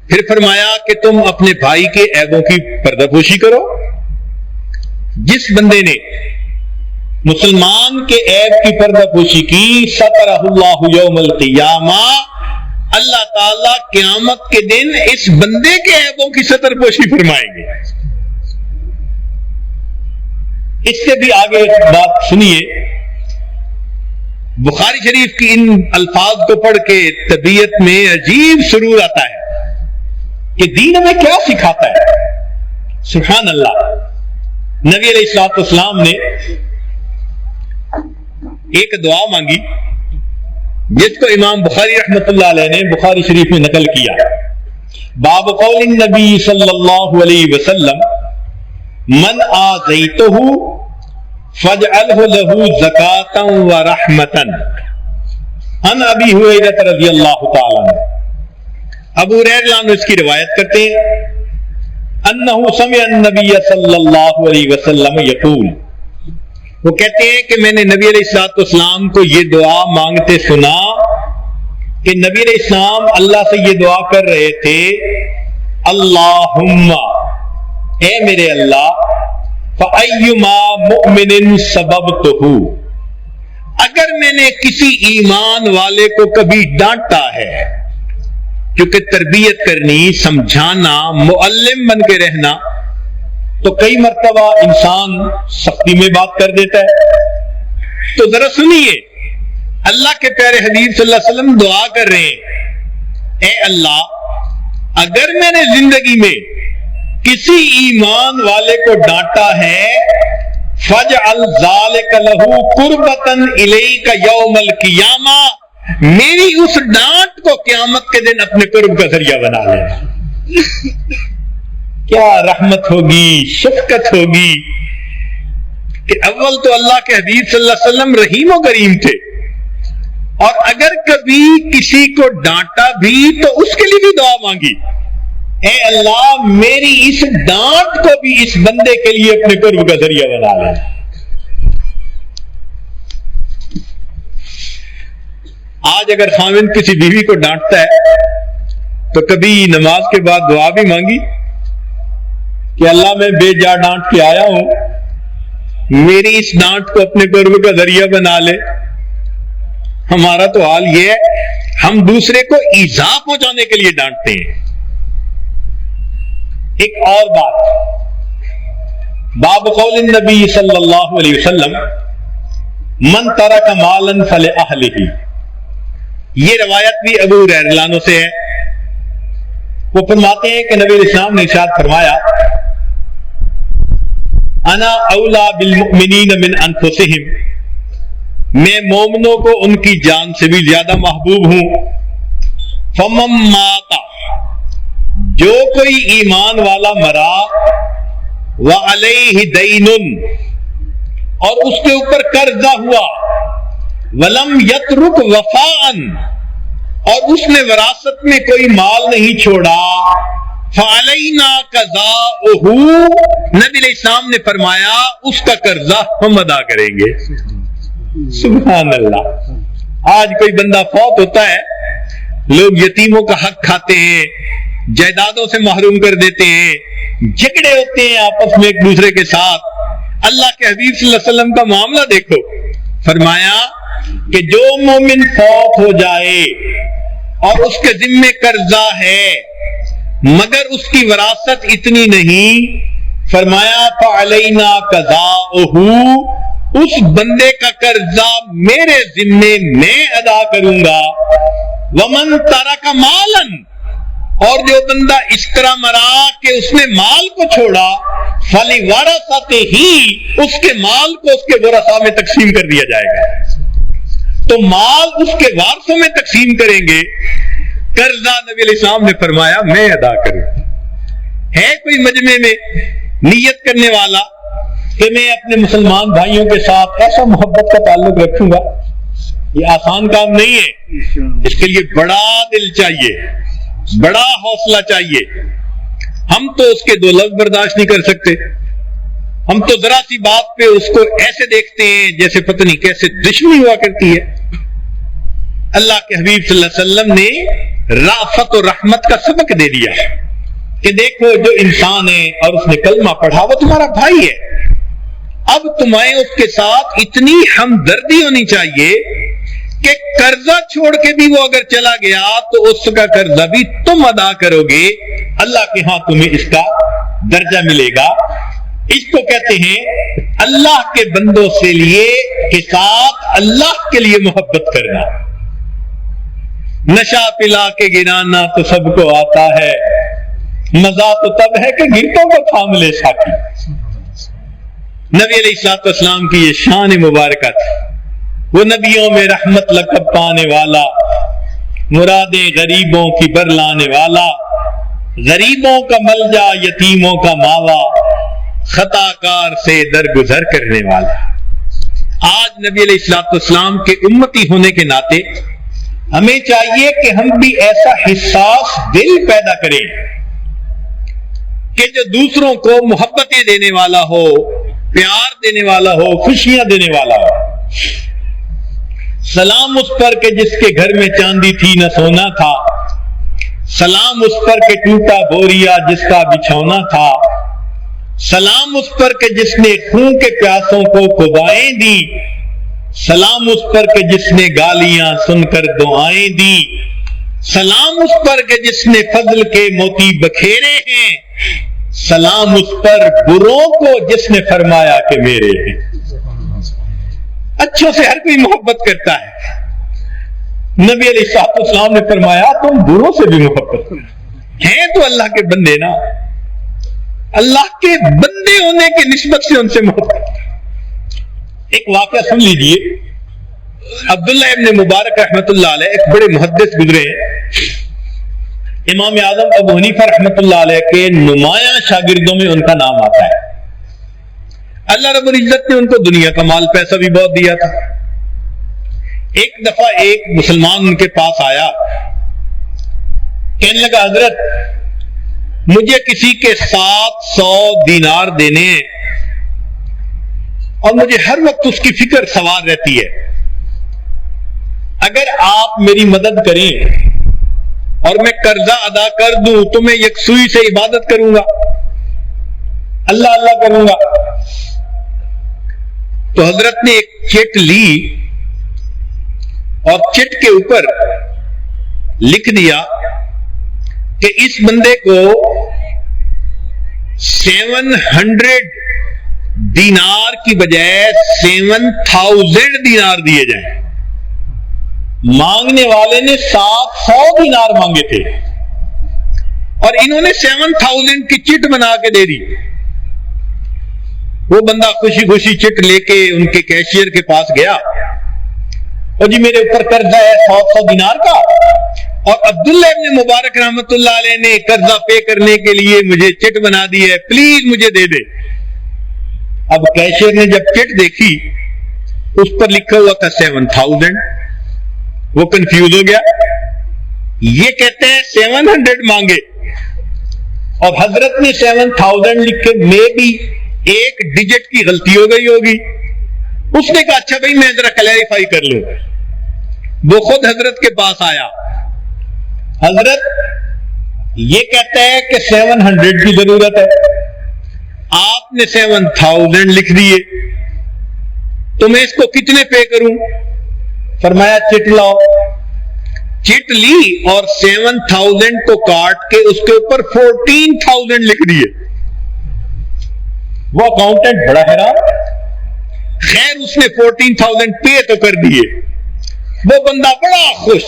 پھر فرمایا کہ تم اپنے بھائی کے عیبوں کی پردہ پوشی کرو۔ جس بندے نے مسلمان کے عیب کی پردہ پوشی کی سترہ اللہ یوم القیامہ، اللہ تعالیٰ قیامت کے دن اس بندے کے عیبوں کی ستر پوشی فرمائیں گے۔ اس سے بھی آگے ایک بات سنیے، بخاری شریف کی ان الفاظ کو پڑھ کے طبیعت میں عجیب سرور آتا ہے کہ دین ہمیں کیا سکھاتا ہے۔ سبحان اللہ، نبی علیہ الصلوۃ والسلام نے ایک دعا مانگی جس کو امام بخاری رحمۃ اللہ علیہ نے بخاری شریف میں نقل کیا۔ باب قول النبی صلی اللہ علیہ وسلم من آذیتہ فاجعلہ لہ زکاۃ ورحمۃ، عن ابی ہریرہ رضی اللہ تعالی عنہ۔ ابو ہریرہ اس کی روایت کرتے ہیں انہ سمع النبی صلی اللہ علیہ وسلم یقول، وہ کہتے ہیں کہ میں نے نبی علیہ الصلوۃ والسلام کو یہ دعا مانگتے سنا کہ نبی علیہ السلام اللہ سے یہ دعا کر رہے تھے اللہم، اے میرے اللہ، فَأَيُّمَا مُؤْمِنٍ سَبَبْتُهُ، اگر میں نے کسی ایمان والے کو کبھی ڈانٹا ہے، کیونکہ تربیت کرنی، سمجھانا، معلم بن کے رہنا، تو کئی مرتبہ انسان سختی میں بات کر دیتا ہے، تو ذرا سنیے، اللہ کے پیارے حبیب صلی اللہ علیہ وسلم دعا کر رہے ہیں اے اللہ، اگر میں نے زندگی میں کسی ایمان والے کو ڈانٹا ہے فَجْعَلْ ذَلِكَ لَهُ قُرْبَةً إِلَيْكَ يَوْمَ الْقِيَامَةِ، میری اس ڈانٹ کو قیامت کے دن اپنے قرب کا ذریعہ بنا لینا۔ کیا رحمت ہوگی، شفقت ہوگی کہ اول تو اللہ کے حبیب صلی اللہ علیہ وسلم رحیم و کریم تھے، اور اگر کبھی کسی کو ڈانٹا بھی تو اس کے لیے بھی دعا مانگی، اے اللہ میری اس ڈانٹ کو بھی اس بندے کے لیے اپنے قرب کا ذریعہ بنا لے۔ آج اگر خاوند کسی بیوی کو ڈانٹتا ہے تو کبھی نماز کے بعد دعا بھی مانگی کہ اللہ میں بے جا ڈانٹ کے آیا ہوں، میری اس ڈانٹ کو اپنے قرب کا ذریعہ بنا لے۔ ہمارا تو حال یہ ہے، ہم دوسرے کو ایذا پہنچانے کے لیے ڈانٹتے ہیں۔ ایک اور بات، باب قول النبی صلی اللہ علیہ وسلم من ترک مالا فلأہلہ، یہ روایت بھی ابو ہریرہ رضی اللہ عنہ سے ہے۔ وہ فرماتے ہیں کہ نبی علیہ السلام نے ارشاد فرمایا انا اولا بالمؤمنین من انفسہم، میں مومنوں کو ان کی جان سے بھی زیادہ محبوب ہوں۔ فمن مات، جو کوئی ایمان والا مرا، وعلیہ دین، اور اس کے اوپر قرضہ ہوا، ولم یترک وفاء، اور اس نے وراثت میں کوئی مال نہیں چھوڑا، فعلینا قضاؤہ، نبی علیہ السلام نے فرمایا اس کا قرضہ ہم ادا کریں گے۔ سبحان اللہ۔ آج کوئی بندہ فوت ہوتا ہے، لوگ یتیموں کا حق کھاتے ہیں، جائیدادوں سے محروم کر دیتے ہیں، جھگڑے ہوتے ہیں آپس میں ایک دوسرے کے ساتھ۔ اللہ کے حبیب صلی اللہ علیہ وسلم کا معاملہ دیکھو، فرمایا کہ جو مومن فوت ہو جائے اور اس کے ذمے قرضہ ہے مگر اس کی وراثت اتنی نہیں، فرمایا فعلینا قضاؤہ، اس بندے کا قرضہ میرے ذمے میں ادا کروں گا۔ ومن ترک مالا، اور جو بندہ اس طرح مرا کہ اس نے مال کو چھوڑا، فلورثتہ، اس کے مال کو اس کے ورثاء میں تقسیم کر دیا جائے گا۔ تو مال اس کے وارثوں میں تقسیم کریں گے، قرضہ نبی علیہ السلام نے فرمایا میں ادا کروں۔ ہے کوئی مجمع میں نیت کرنے والا کہ میں اپنے مسلمان بھائیوں کے ساتھ ایسا محبت کا تعلق رکھوں گا؟ یہ آسان کام نہیں ہے، اس کے لیے بڑا دل چاہیے، بڑا حوصلہ چاہیے۔ ہم تو اس کے دو لفظ برداشت نہیں کر سکتے، ہم تو ذرا سی بات پہ اس کو ایسے دیکھتے ہیں جیسے پتہ نہیں کیسے دشمنی ہوا کرتی ہے۔ اللہ کے حبیب صلی اللہ علیہ وسلم نے رافت و رحمت کا سبق دے دیا کہ دیکھو جو انسان ہے اور اس نے کلمہ پڑھا وہ تمہارا بھائی ہے، اب تمہیں اس کے ساتھ اتنی ہمدردی ہونی چاہیے کہ قرضہ چھوڑ کے بھی وہ اگر چلا گیا تو اس کا قرضہ بھی تم ادا کرو گے، اللہ کے ہاں تمہیں اس کا درجہ ملے گا۔ اس کو کہتے ہیں اللہ کے بندوں سے لیے کے ساتھ اللہ کے لیے محبت کرنا۔ نشہ پلا کے گرانا تو سب کو آتا ہے، مزہ تو تب ہے کہ گرتوں کو تھام لے ساکی۔ نبی علیہ السلام کی یہ شان مبارکہ تھی، وہ نبیوں میں رحمت لقب پانے والا، مرادیں غریبوں کی برلانے والا، غریبوں کا ملجا یتیموں کا ماوا، خطا کار سے درگزر کرنے والا۔ آج نبی علیہ السلام کے امتی ہونے کے ناطے ہمیں چاہیے کہ ہم بھی ایسا حساس دل پیدا کریں کہ جو دوسروں کو محبتیں دینے والا ہو، پیار دینے والا ہو، خوشیاں دینے والا ہو۔ سلام اس پر کہ جس کے گھر میں چاندی تھی نہ سونا تھا، سلام اس پر کہ ٹوٹا بوریا جس کا بچھونا تھا، سلام اس پر کہ جس نے خون کے پیاسوں کو کھدائیں دی، سلام اس پر کہ جس نے گالیاں سن کر دعائیں دی، سلام اس پر کہ جس نے فضل کے موتی بکھیرے ہیں، سلام اس پر بروں کو جس نے فرمایا کہ میرے ہیں۔ اچھوں سے ہر کوئی محبت کرتا ہے، نبی علیہ السلام نے فرمایا تم بروں سے بھی محبت کرو۔ ہیں تو اللہ کے بندے نا, اللہ کے بندے ہونے کی نسبت سے ان سے محبت. ایک واقعہ سن لیجئے. عبداللہ ابن مبارک رحمت اللہ علیہ ایک بڑے محدث گزرے ہیں. امام اعظم ابو حنیفہ رحمت اللہ علیہ کے نمایاں شاگردوں میں ان کا نام آتا ہے. اللہ رب العزت نے ان کو دنیا کا مال پیسہ بھی بہت دیا تھا. ایک دفعہ ایک مسلمان ان کے پاس آیا, کہنے لگا حضرت مجھے کسی کے 700 دینار دینے ہیں اور مجھے ہر وقت اس کی فکر سوار رہتی ہے, اگر آپ میری مدد کریں اور میں قرضہ ادا کر دوں تو میں یکسوئی سے عبادت کروں گا, اللہ اللہ کروں گا. تو حضرت نے ایک چٹ لی اور چٹ کے اوپر لکھ دیا کہ اس بندے کو 700 دینار کی بجائے 7000 دینار دیے جائیں. مانگنے والے نے 700 دینار مانگے تھے اور انہوں نے 7000 کی چٹ بنا کے دے دی. وہ بندہ خوشی خوشی چٹ لے کے ان کے کیشیئر کے پاس گیا, اور جی میرے اوپر قرضہ ہے 100 دینار کا, اور عبداللہ ابن مبارک رحمت اللہ علیہ نے قرضہ پے کرنے کے لیے مجھے چٹ بنا دی ہے, پلیز مجھے دے دے. اب کیشیئر نے جب چٹ دیکھی اس پر لکھا ہوا تھا 7000, وہ کنفیوز ہو گیا. یہ کہتے ہیں 700 مانگے اور حضرت نے 7000 لکھے, میں بھی ایک ڈیجٹ کی غلطی ہو گئی ہوگی. اس نے کہا اچھا بھائی میں ذرا کلیریفائی کر لوں. وہ خود حضرت کے پاس آیا. حضرت یہ کہتا ہے کہ 700 کی ضرورت ہے, آپ نے 7000 لکھ دیے, تو میں اس کو کتنے پے کروں؟ فرمایا چٹ لاؤ. چٹ لی اور 7000 کو کاٹ کے اس کے اوپر 14000 لکھ دیے. وہ اکاؤنٹنٹ بڑا حیران. خیر اس نے 14000 پے تو کر دیے. وہ بندہ بڑا خوش,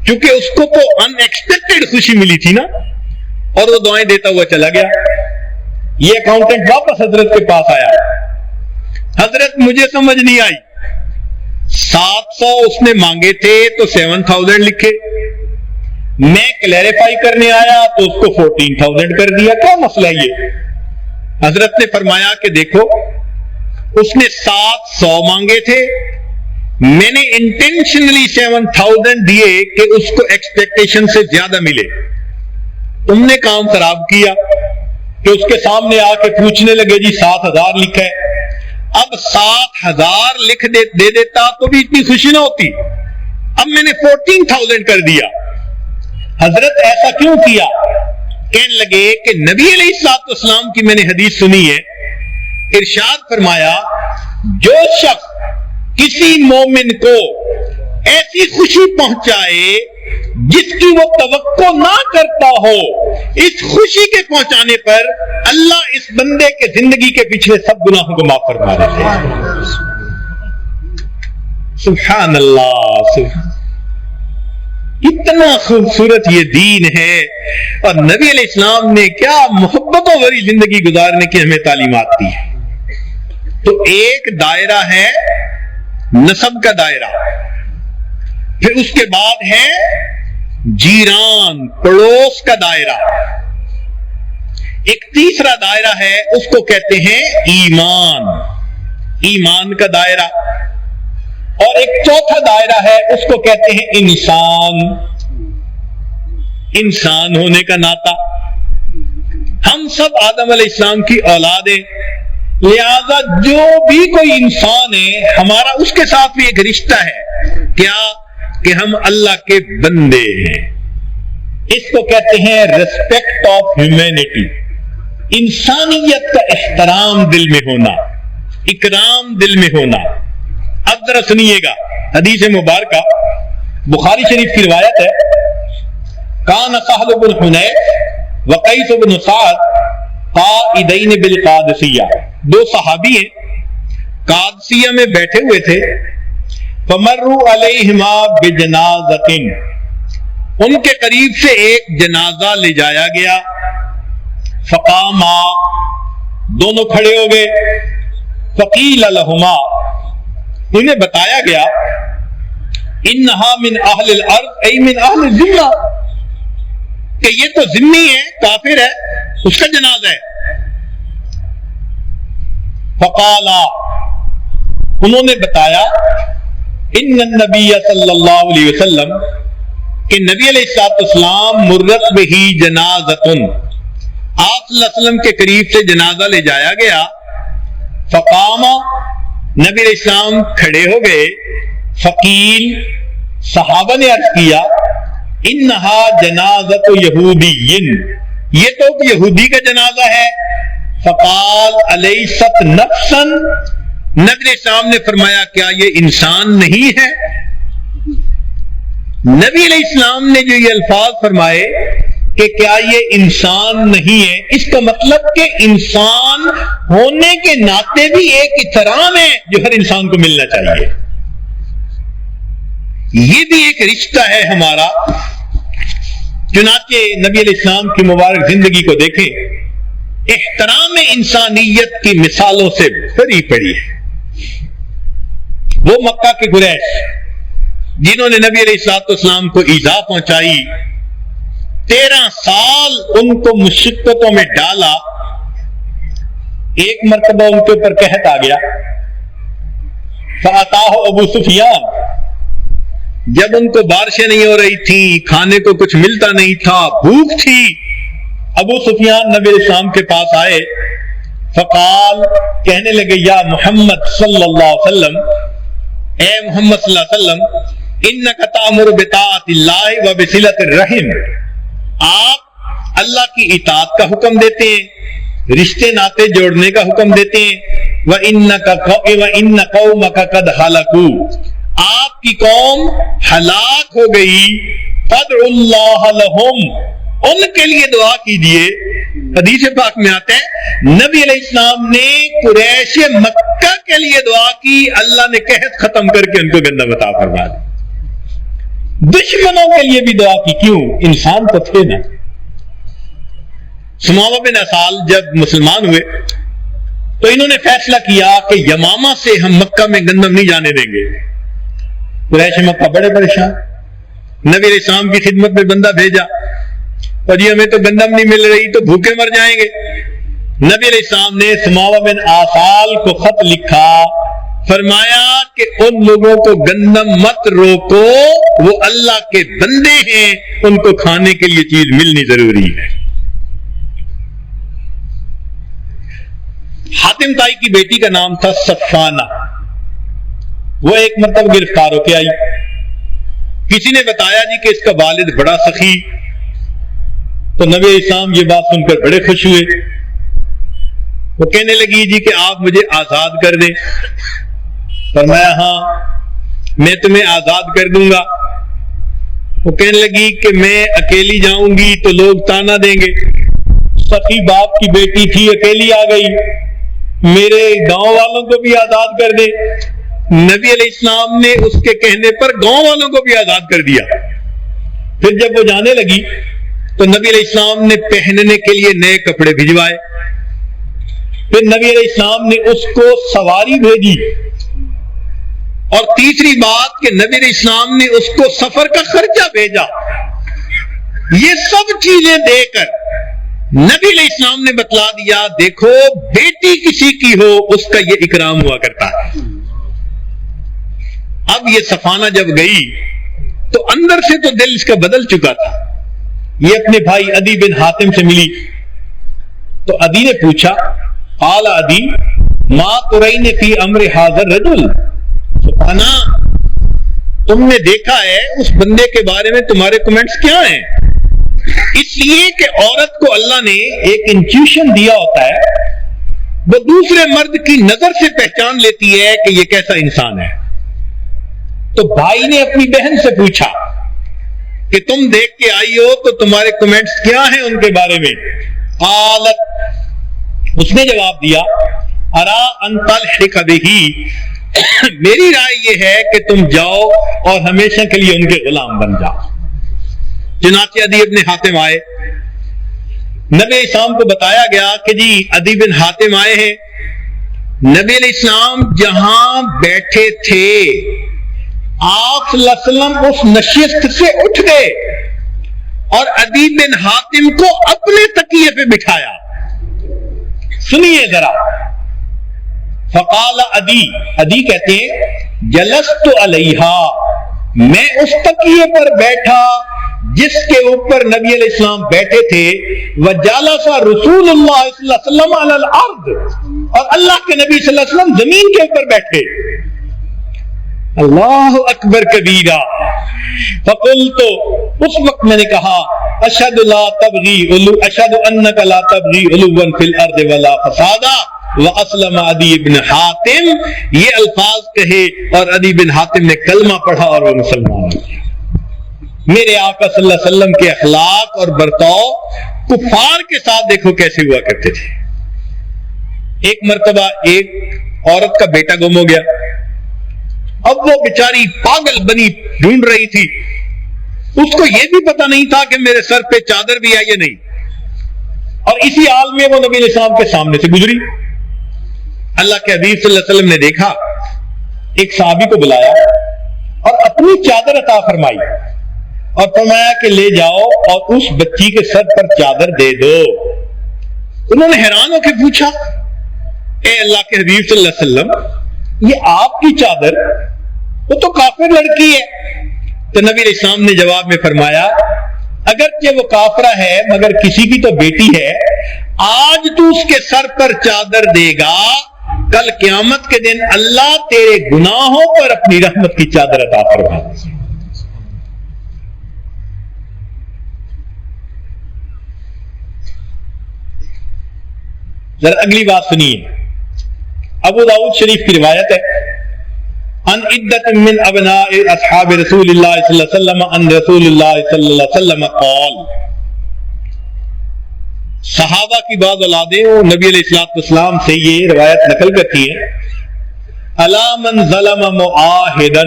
کیونکہ اس کو تو ان ایکسپیکٹڈ خوشی ملی تھی نا, اور وہ دعائیں دیتا ہوا چلا گیا. یہ اکاؤنٹنٹ واپس حضرت کے پاس آیا. حضرت مجھے سمجھ نہیں آئی, 700 اس نے مانگے تھے تو 7000 لکھے, میں کلیریفائی کرنے آیا تو اس کو 14000 کر دیا, کیا مسئلہ یہ؟ حضرت نے فرمایا کہ دیکھو اس نے 700 مانگے تھے, میں نے انٹینشنلی 7000 دیے کہ اس کو ایکسپیکٹیشن سے زیادہ ملے. تم نے کام خراب کیا کہ اس کے سامنے آ کے پوچھنے لگے جی 7000 لکھا ہے. اب 7000 لکھ دے دیتا تو بھی اتنی خوشی نہ ہوتی. اب میں نے 14000 کر دیا. حضرت ایسا کیوں کیا؟ کہنے لگے کہ نبی علیہ الصلوۃ والسلام کی میں نے حدیث سنی ہے, ارشاد فرمایا جو شخص کسی مومن کو ایسی خوشی پہنچائے جس کی وہ توقع نہ کرتا ہو, اس خوشی کے پہنچانے پر اللہ اس بندے کے زندگی کے پچھلے سب گناہوں کو معاف فرما دیتے ہیں. سبحان اللہ, اتنا خوبصورت یہ دین ہے, اور نبی علیہ السلام نے کیا محبتوں بھری زندگی گزارنے کی ہمیں تعلیمات دی ہے. تو ایک دائرہ ہے نسب کا دائرہ, پھر اس کے بعد ہے جیران پڑوس کا دائرہ, ایک تیسرا دائرہ ہے اس کو کہتے ہیں ایمان, ایمان کا دائرہ, اور ایک چوتھا دائرہ ہے اس کو کہتے ہیں انسان, انسان ہونے کا ناتا. ہم سب آدم علیہ السلام کی اولادیں, لہذا جو بھی کوئی انسان ہے ہمارا اس کے ساتھ بھی ایک رشتہ ہے. کیا کہ ہم اللہ کے بندے ہیں. اس کو کہتے ہیں ریسپیکٹ آف ہیومینٹی, انسانیت کا احترام دل میں ہونا, اکرام دل میں ہونا. اب ذرا سنیے گا, حدیث مبارکہ بخاری شریف کی روایت ہے, کان سہل بن حنیف وقیس بن سعد قائدین بالقادسیہ, دو صحابی ہیں, قادسیہ میں بیٹھے ہوئے تھے. فمروا علیہما بجنازۃ, ان کے قریب سے ایک جنازہ لے جایا گیا. فقاما، دونوں کھڑے ہو گئے. فقیل لہما، انہیں بتایا گیا انہا من اہل الارض ای من اہل الذمہ، کہ یہ تو ذمہ ہے، کافر ہے، اس کا جنازہ ہے. فقالا، انہوں نے بتایا ان النبی صلی اللہ علیہ وسلم، کہ نبی علیہ السلام مرت بہی جنازۃ، آپ صلی اللہ علیہ وسلم کے قریب سے جنازہ لے جایا گیا. فقام، نبی علیہ السلام کھڑے ہو گئے. فقیل، صحابہ نے عرض کیا انہا جنازۃ یہودی، یہ تو یہودی کا جنازہ ہے. فقال الیست نفسا، نبی علیہ السلام نے فرمایا کیا یہ انسان نہیں ہے؟ نبی علیہ السلام نے جو یہ الفاظ فرمائے کہ کیا یہ انسان نہیں ہے، اس کا مطلب کہ انسان ہونے کے ناطے بھی ایک احترام ہے جو ہر انسان کو ملنا چاہیے. یہ بھی ایک رشتہ ہے ہمارا. چنانچہ نبی علیہ السلام کی مبارک زندگی کو دیکھیں، احترام انسانیت کی مثالوں سے بھری پڑی ہے. وہ مکہ کے قریش جنہوں نے نبی علیہ السلام کو ایذا پہنچائی، 13 سال ان کو مشقتوں میں ڈالا. ایک مرتبہ ان کے اوپر قحط آ گیا. فاتاہ ابو سفیان، جب ان کو بارشیں نہیں ہو رہی تھیں، کھانے کو کچھ ملتا نہیں تھا، بھوک تھی، ابو سفیان نبی علیہ السلام کے پاس آئے. فقال، کہنے لگے یا محمد صلی اللہ علیہ وسلم، اے محمد صلی اللہ علیہ وسلم، انک تأمر بطاعت اللہ و بصلۃ الرحم، آپ اللہ کی اطاعت کا حکم دیتے ہیں، رشتے ناطے جوڑنے کا حکم دیتے ہیں. وَإِنَّ قَوْمَكَ قَدْ هَلَكُوا، آپ کی قوم ہلاک ہو گئی. فَادْعُوا اللَّهَ لَهُمْ، ان کے لیے دعا کیجئے. حدیث پاک میں آتا ہے نبی علیہ السلام نے قریش مکہ کے لیے دعا کی، اللہ نے قحط ختم کر کے ان کو گندم عطا فرما دی. دشمنوں کے لیے بھی دعا کی، کیوں؟ انسان تو تھے نا. ثمامہ بن اسال جب مسلمان ہوئے تو انہوں نے فیصلہ کیا کہ یمامہ سے ہم مکہ میں گندم نہیں جانے دیں گے. قریش مکہ بڑے پریشان، نبی علیہ السلام کی خدمت میں بندہ بھیجا، اور جی ہمیں تو گندم نہیں مل رہی تو بھوکے مر جائیں گے. نبی علیہ السلام نے ثمامہ بن اسال کو خط لکھا، فرمایا کہ ان لوگوں کو گندم مت روکو، وہ اللہ کے بندے ہیں، ان کو کھانے کے لیے چیز ملنی ضروری ہے. حاتم تائی کی بیٹی کا نام تھا صفانہ. وہ ایک مرتبہ گرفتار ہو کے آئی. کسی نے بتایا جی کہ اس کا والد بڑا سخی. تو نبی علیہ السلام یہ بات سن کر بڑے خوش ہوئے. وہ کہنے لگی جی کہ آپ مجھے آزاد کر دیں. فرمایا ہاں میں تمہیں آزاد کر دوں گا. وہ کہنے لگی کہ میں اکیلی جاؤں گی تو لوگ تانا دیں گے. سخی باپ کی بیٹی تھی، اکیلی آ گئی، میرے گاؤں والوں کو بھی آزاد کر دے. نبی علیہ السلام نے اس کے کہنے پر گاؤں والوں کو بھی آزاد کر دیا. پھر جب وہ جانے لگی تو نبی علیہ السلام نے پہننے کے لیے نئے کپڑے بھجوائے. پھر نبی علیہ السلام نے اس کو سواری بھیجی. اور تیسری بات کہ نبی علیہ السلام نے اس کو سفر کا خرچہ بھیجا. یہ سب چیزیں دے کر نبی علیہ السلام نے بتلا دیا دیکھو بیٹی کسی کی ہو اس کا یہ اکرام ہوا کرتا ہے. اب یہ صفانہ جب گئی تو اندر سے تو دل اس کا بدل چکا تھا. یہ اپنے بھائی عدی بن حاتم سے ملی تو عدی نے پوچھا، قال عدی ما ترین فی امر حاضر رجل، صفانہ تم نے دیکھا ہے اس بندے کے بارے میں تمہارے کمنٹس کیا ہیں؟ اس لیے کہ عورت کو اللہ نے ایک انٹیوشن دیا ہوتا ہے، وہ دوسرے مرد کی نظر سے پہچان لیتی ہے کہ یہ کیسا انسان ہے. تو بھائی نے اپنی بہن سے پوچھا کہ تم دیکھ کے آئی ہو تو تمہارے کمنٹس کیا ہیں ان کے بارے میں؟ قالت، اس نے جواب دیا، ارا ان تلحق بہ، میری رائے یہ ہے کہ تم جاؤ اور ہمیشہ کے لیے ان کے غلام بن جاؤ. چنانچہ عدی ابن حاتم آئے، نبی اسلام کو بتایا گیا کہ جی عدی بن حاتم آئے ہیں۔ نبی علیہ السلام جہاں بیٹھے تھے آپ صلی اللہ علیہ وسلم اس نشست سے اٹھ گئے اور عدی بن حاتم کو اپنے تکیے پہ بٹھایا۔ سنیے ذرا، فقال عدی کہتے ہیں جلست علیہا، میں اس تکیے پر بیٹھا جس کے اوپر نبی علیہ السلام بیٹھے تھے، وجلس رسول اللہ صلی اللہ علیہ وسلم علی الارض، اور اللہ کے نبی صلی اللہ علیہ وسلم زمین کے اوپر بیٹھے۔ اللہ اکبر کبیرہ۔ فقلت، اس وقت میں نے کہا اشہد لا تبغی اشہد انک لا تبغی علوا فی الارض ولا فسادا واسلم عدی بن حاتم، یہ الفاظ کہے اور عدی بن حاتم نے کلمہ پڑھا اور وہ مسلمان ہو گیا۔ میرے آقا صلی اللہ علیہ وسلم کے اخلاق اور برتاؤ کفار کے ساتھ دیکھو کیسے ہوا کرتے تھے۔ ایک مرتبہ ایک عورت کا بیٹا گم ہو گیا، اب وہ بیچاری پاگل بنی ڈھونڈ رہی تھی، اس کو یہ بھی پتا نہیں تھا کہ میرے سر پہ چادر بھی ہے یا نہیں، اور اسی حال میں وہ نبی علیہ السلام کے سامنے سے گزری۔ اللہ کے حبیب صلی اللہ علیہ وسلم نے دیکھا، ایک صحابی کو بلایا اور اپنی چادر عطا فرمائی اور فرمایا کہ لے جاؤ اور اس بچی کے سر پر چادر دے دو۔ انہوں نے حیران ہو کے پوچھا، اے اللہ کے حبیب صلی اللہ علیہ وسلم، یہ آپ کی چادر، وہ تو کافر لڑکی ہے۔ تو نبی علیہ السلام نے جواب میں فرمایا، اگرچہ وہ کافرہ ہے مگر کسی کی تو بیٹی ہے، آج تو اس کے سر پر چادر دے گا، کل قیامت کے دن اللہ تیرے گناہوں پر اپنی رحمت کی چادر عطا فرما دے۔ ذرا اگلی بات سنیے، ابو داؤد شریف کی روایت ہے، ان عدت من ابناء اصحاب رسول اللہ صلی اللہ علیہ وسلم ان رسول اللہ صلی اللہ علیہ وسلم قال، صحابہ کی بعض اولادیں وہ نبی علیہ السلام سے یہ روایت نقل کرتی ہیں، الا من ظلم معاہدا،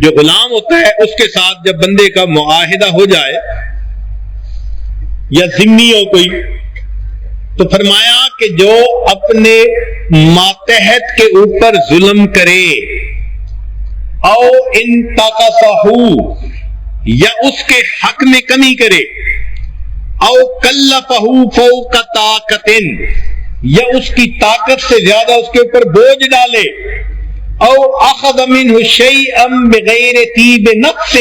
جو غلام ہوتا ہے اس کے ساتھ جب بندے کا معاہدہ ہو جائے یا ذمہ ہو کوئی، تو فرمایا کہ جو اپنے ماتحت کے اوپر ظلم کرے، او انتقصہ، یا اس کے حق میں کمی کرے، او کلفہ فوق طاقت، یا اس کی طاقت سے زیادہ اس کے اوپر بوجھ ڈالے، او اخذ منہ شیئا بغیر طیب نفس،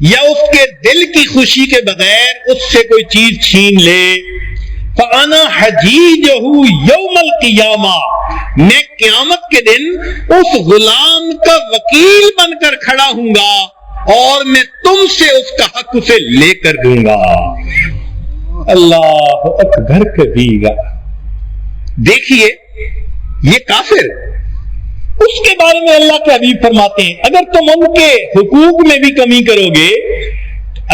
یا اس کے دل کی خوشی کے بغیر اس سے کوئی چیز چھین لے، فَأَنَا حَجِيجُهُ يَوْمَ الْقِيَامَةِ، میں قیامت کے دن اس غلام کا وکیل بن کر کھڑا ہوں گا اور میں تم سے اس کا حق اسے لے کر دوں گا۔ اللہ اکبر کبیرہ۔ دیکھیے یہ کافر، اس کے بارے میں اللہ کے حبیب فرماتے ہیں اگر تم ان کے حقوق میں بھی کمی کرو گے،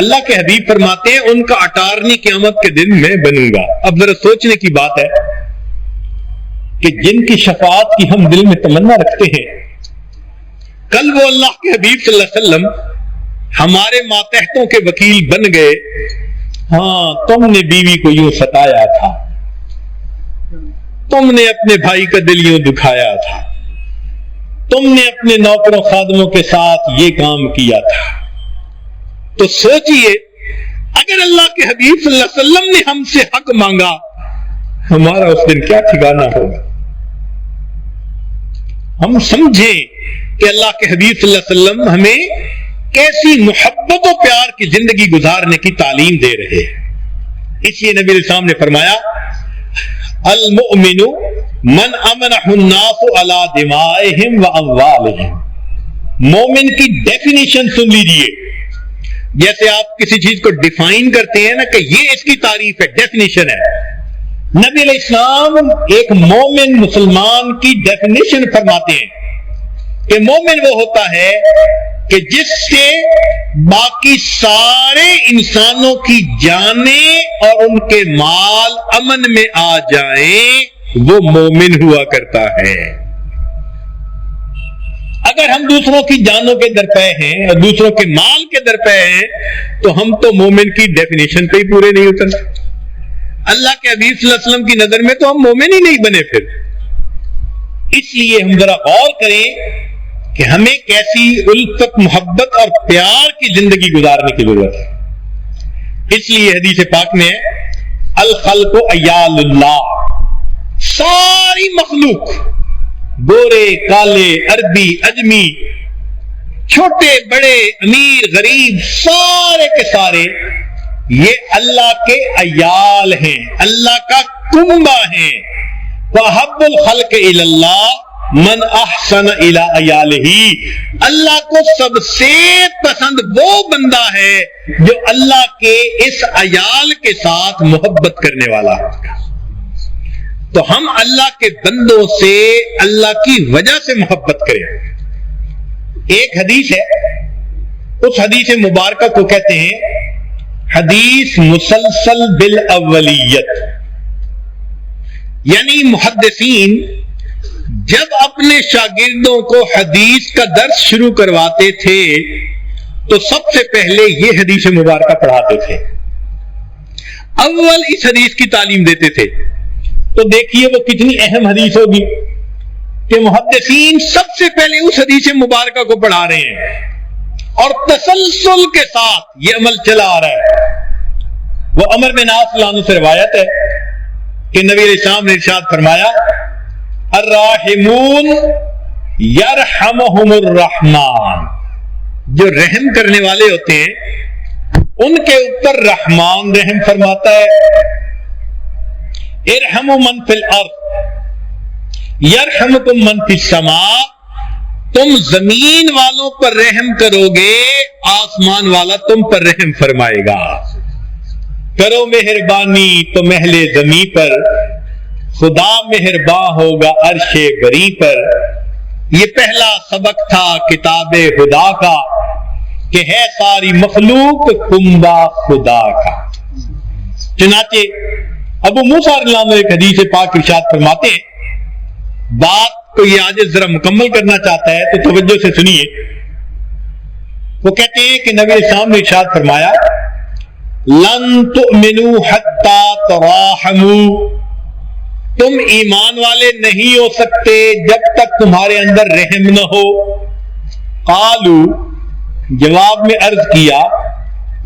اللہ کے حبیب فرماتے ہیں ان کا اٹارنی قیامت کے دن میں بنوں گا۔ اب ذرا سوچنے کی بات ہے کہ جن کی شفاعت کی ہم دل میں تمنا رکھتے ہیں، کل وہ اللہ کے حبیب صلی اللہ علیہ وسلم ہمارے ماتحتوں کے وکیل بن گئے، ہاں تم نے بیوی کو یوں ستایا تھا، تم نے اپنے بھائی کا دل یوں دکھایا تھا، تم نے اپنے نوکروں خادموں کے ساتھ یہ کام کیا تھا۔ تو سوچئے اگر اللہ کے حبیب صلی اللہ علیہ وسلم نے ہم سے حق مانگا، ہمارا اس دن کیا ٹھکانہ ہوگا۔ ہم سمجھیں کہ اللہ کے حبیب صلی اللہ علیہ وسلم ہمیں کیسی محبت و پیار کی زندگی گزارنے کی تعلیم دے رہے ہیں۔ اس لیے نبی علیہ السلام نے فرمایا، المؤمن من امنہ الناس علی دمائہم و اموالہم۔ مومن کی ڈیفینیشن سن لیجئے، جیسے آپ کسی چیز کو ڈیفائن کرتے ہیں نا کہ یہ اس کی تعریف ہے، ڈیفینیشن ہے، نبی علیہ السلام ایک مومن مسلمان کی ڈیفینیشن فرماتے ہیں کہ مومن وہ ہوتا ہے کہ جس سے باقی سارے انسانوں کی جانیں اور ان کے مال امن میں آ جائیں، وہ مومن ہوا کرتا ہے۔ اگر ہم دوسروں کی جانوں کے درپے ہیں اور دوسروں کے مال کے درپے ہیں تو ہم تو مومن کی ڈیفینیشن پہ ہی پورے نہیں اترتے. اللہ کے حبیب صلی اللہ علیہ وسلم کی نظر میں تو ہم مومن ہی نہیں بنے. پھر اس لیے ہم ذرا غور کریں کہ ہمیں کیسی الفت, محبت اور پیار کی زندگی گزارنے کی ضرورت ہے. اس لیے حدیث پاک میں الخلق عیال اللہ, ساری مخلوق, گورے کالے, عربی اجمی, چھوٹے بڑے, امیر غریب, سارے کے سارے یہ اللہ کے عیال ہیں, اللہ کا کنبہ ہیں. وَحَبُّ الْخَلْقِ إِلَى اللَّهِ مَنْ أَحْسَنَ إِلَىٰ عَيَالِهِ, اللہ کو سب سے پسند وہ بندہ ہے جو اللہ کے اس عیال کے ساتھ محبت کرنے والا. تو ہم اللہ کے بندوں سے اللہ کی وجہ سے محبت کریں. ایک حدیث ہے, اس حدیث مبارکہ کو کہتے ہیں حدیث مسلسل بالاولیت. یعنی محدثین جب اپنے شاگردوں کو حدیث کا درس شروع کرواتے تھے تو سب سے پہلے یہ حدیث مبارکہ پڑھاتے تھے, اول اس حدیث کی تعلیم دیتے تھے. تو دیکھیے وہ کتنی اہم حدیث ہوگی کہ محدثین سب سے پہلے اس حدیث مبارکہ کو پڑھا رہے ہیں اور تسلسل کے ساتھ یہ عمل چلا آ رہا ہے. وہ عمر بن عاص رضی اللہ عنہ سے روایت ہے کہ نبی علیہ السلام نے ارشاد فرمایا الراحمون یرحمہم الرحمن, جو رحم کرنے والے ہوتے ہیں ان کے اوپر رحمان رحم فرماتا ہے. ارحموا من فی الارض یرحمکم من فی السماء, تم زمین والوں پر رحم کرو گے آسمان والا تم پر رحم فرمائے گا. کرو مہربانی تو محل زمین پر خدا مہرباں ہوگا عرش بری پر. یہ پہلا سبق تھا کتاب خدا کا کہ ہے ساری مخلوق کنبہ خدا کا. چنانچہ ابو موسیٰ رضی اللہ عنہ ایک حدیث پاک ارشاد فرماتے ہیں, بات کو یہ آج ذرا مکمل کرنا چاہتا ہے تو توجہ سے سنیے. وہ کہتے ہیں کہ نبی علیہ السلام نے ارشاد فرمایا لن تؤمنوا حتی تراحموا, تم ایمان والے نہیں ہو سکتے جب تک تمہارے اندر رحم نہ ہو. قالوا, جواب میں عرض کیا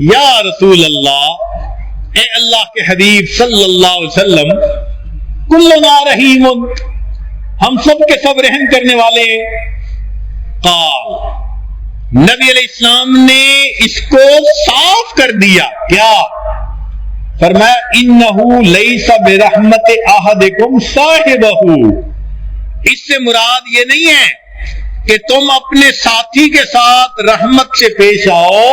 یا رسول اللہ, اے اللہ کے حبیب صلی اللہ علیہ وسلم, کلنا رحیم, ہم سب کے سب رحم کرنے والے ہیں. قال, نبی علیہ السلام نے اس کو صاف کر دیا. کیا فرمایا انہو لیس برحمت احدکم صاحبہ, اس سے مراد یہ نہیں ہے کہ تم اپنے ساتھی کے ساتھ رحمت سے پیش آؤ,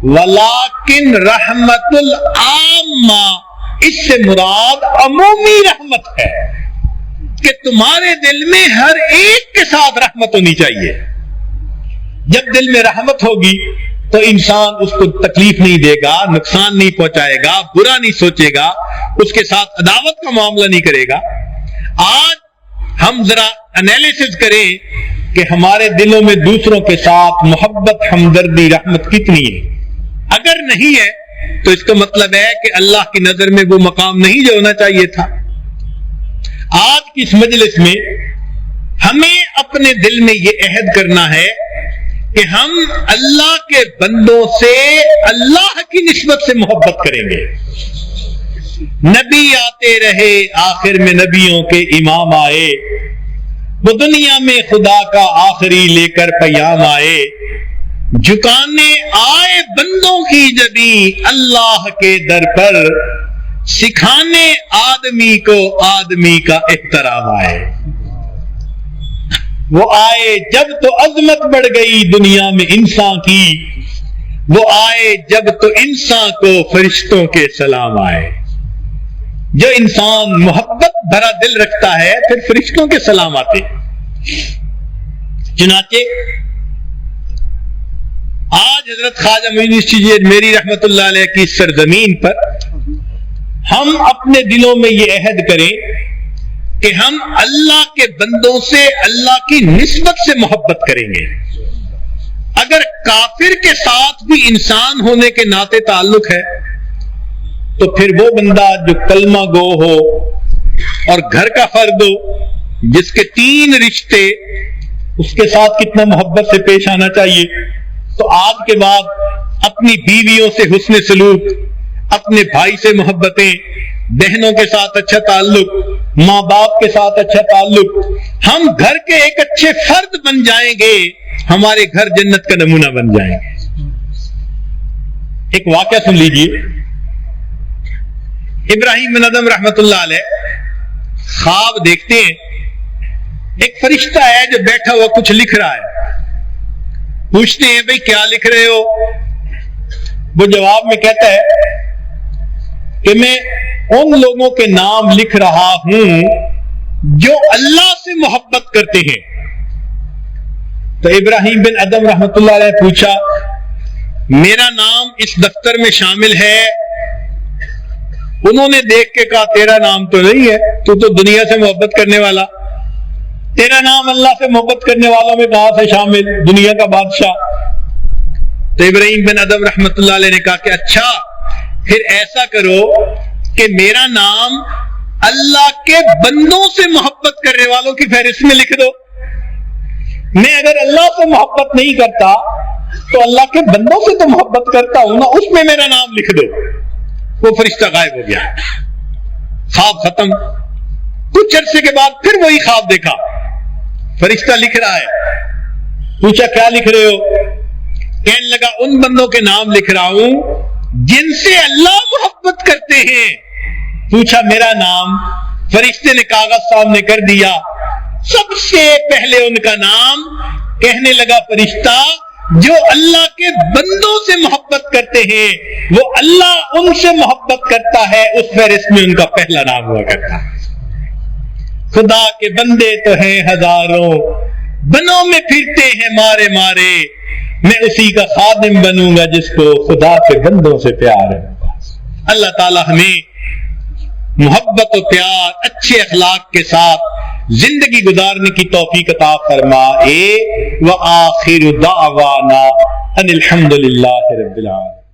ولیکن رحمت العامہ, اس سے مراد عمومی رحمت ہے کہ تمہارے دل میں ہر ایک کے ساتھ رحمت ہونی چاہیے. جب دل میں رحمت ہوگی تو انسان اس کو تکلیف نہیں دے گا, نقصان نہیں پہنچائے گا, برا نہیں سوچے گا, اس کے ساتھ عداوت کا معاملہ نہیں کرے گا. آج ہم ذرا انالیسس کریں کہ ہمارے دلوں میں دوسروں کے ساتھ محبت, ہمدردی, رحمت کتنی ہے. اگر نہیں ہے تو اس کا مطلب ہے کہ اللہ کی نظر میں وہ مقام نہیں جو ہونا چاہیے تھا. آج کی اس مجلس میں ہمیں اپنے دل میں یہ عہد کرنا ہے کہ ہم اللہ کے بندوں سے اللہ کی نسبت سے محبت کریں گے. نبی آتے رہے, آخر میں نبیوں کے امام آئے, وہ دنیا میں خدا کا آخری لے کر پیام آئے, جھکانے آئے بندوں کی جبیں اللہ کے در پر, سکھانے آدمی کو آدمی کا احترام آئے. وہ آئے جب تو عظمت بڑھ گئی دنیا میں انسان کی, وہ آئے جب تو انسان کو فرشتوں کے سلام آئے. جو انسان محبت بھرا دل رکھتا ہے پھر فرشتوں کے سلام آتے. چنانچہ آج حضرت خواجہ معین چشتی میری رحمت اللہ علیہ کی سرزمین پر ہم اپنے دلوں میں یہ عہد کریں کہ ہم اللہ کے بندوں سے اللہ کی نسبت سے محبت کریں گے. اگر کافر کے ساتھ بھی انسان ہونے کے ناطے تعلق ہے تو پھر وہ بندہ جو کلمہ گو ہو اور گھر کا فرد ہو, جس کے 3 رشتے, اس کے ساتھ کتنا محبت سے پیش آنا چاہیے. تو آج کے بعد اپنی بیویوں سے حسن سلوک, اپنے بھائی سے محبتیں, بہنوں کے ساتھ اچھا تعلق, ماں باپ کے ساتھ اچھا تعلق, ہم گھر کے ایک اچھے فرد بن جائیں گے, ہمارے گھر جنت کا نمونہ بن جائیں گے. ایک واقعہ سن لیجئے. ابراہیم بن ادم رحمت اللہ علیہ خواب دیکھتے ہیں, ایک فرشتہ ہے جو بیٹھا ہوا کچھ لکھ رہا ہے. پوچھتے ہیں بھئی کیا لکھ رہے ہو؟ وہ جواب میں کہتا ہے کہ میں ان لوگوں کے نام لکھ رہا ہوں جو اللہ سے محبت کرتے ہیں. تو ابراہیم بن ادم رحمت اللہ علیہ پوچھا, میرا نام اس دفتر میں شامل ہے؟ انہوں نے دیکھ کے کہا تیرا نام تو نہیں ہے, تو دنیا سے محبت کرنے والا, تیرا نام اللہ سے محبت کرنے والوں میں کہاں سے شامل, دنیا کا بادشاہ. تو ابراہیم بن ادم رحمت اللہ علیہ نے کہا کہ اچھا پھر ایسا کرو کہ میرا نام اللہ کے بندوں سے محبت کرنے والوں کی فہرست میں لکھ دو. میں اگر اللہ سے محبت نہیں کرتا تو اللہ کے بندوں سے تو محبت کرتا ہوں نا, اس میں میرا نام لکھ دو. وہ فرشتہ غائب ہو گیا. خواب ختم. کچھ عرصے کے بعد پھر وہی خواب دیکھا, فرشتہ لکھ رہا ہے. پوچھا کیا لکھ رہے ہو؟ کہنے لگا ان بندوں کے نام لکھ رہا ہوں جن سے اللہ محبت کرتے ہیں. پوچھا میرا نام؟ فرشتے نے کاغذ سامنے کر دیا, سب سے پہلے ان کا نام. کہنے لگا فرشتہ جو اللہ کے بندوں سے محبت کرتے ہیں وہ اللہ ان سے محبت کرتا ہے, اس فہرست میں ان کا پہلا نام ہوا کرتا ہے. خدا کے بندے تو ہیں ہزاروں, بنوں میں پھرتے ہیں مارے مارے, میں اسی کا خادم بنوں گا جس کو خدا کے بندوں سے پیار ہے. اللہ تعالی ہمیں محبت و پیار, اچھے اخلاق کے ساتھ زندگی گزارنے کی توفیق عطا فرمائے. وآخر دعوانا ان الحمد للہ رب العالمین.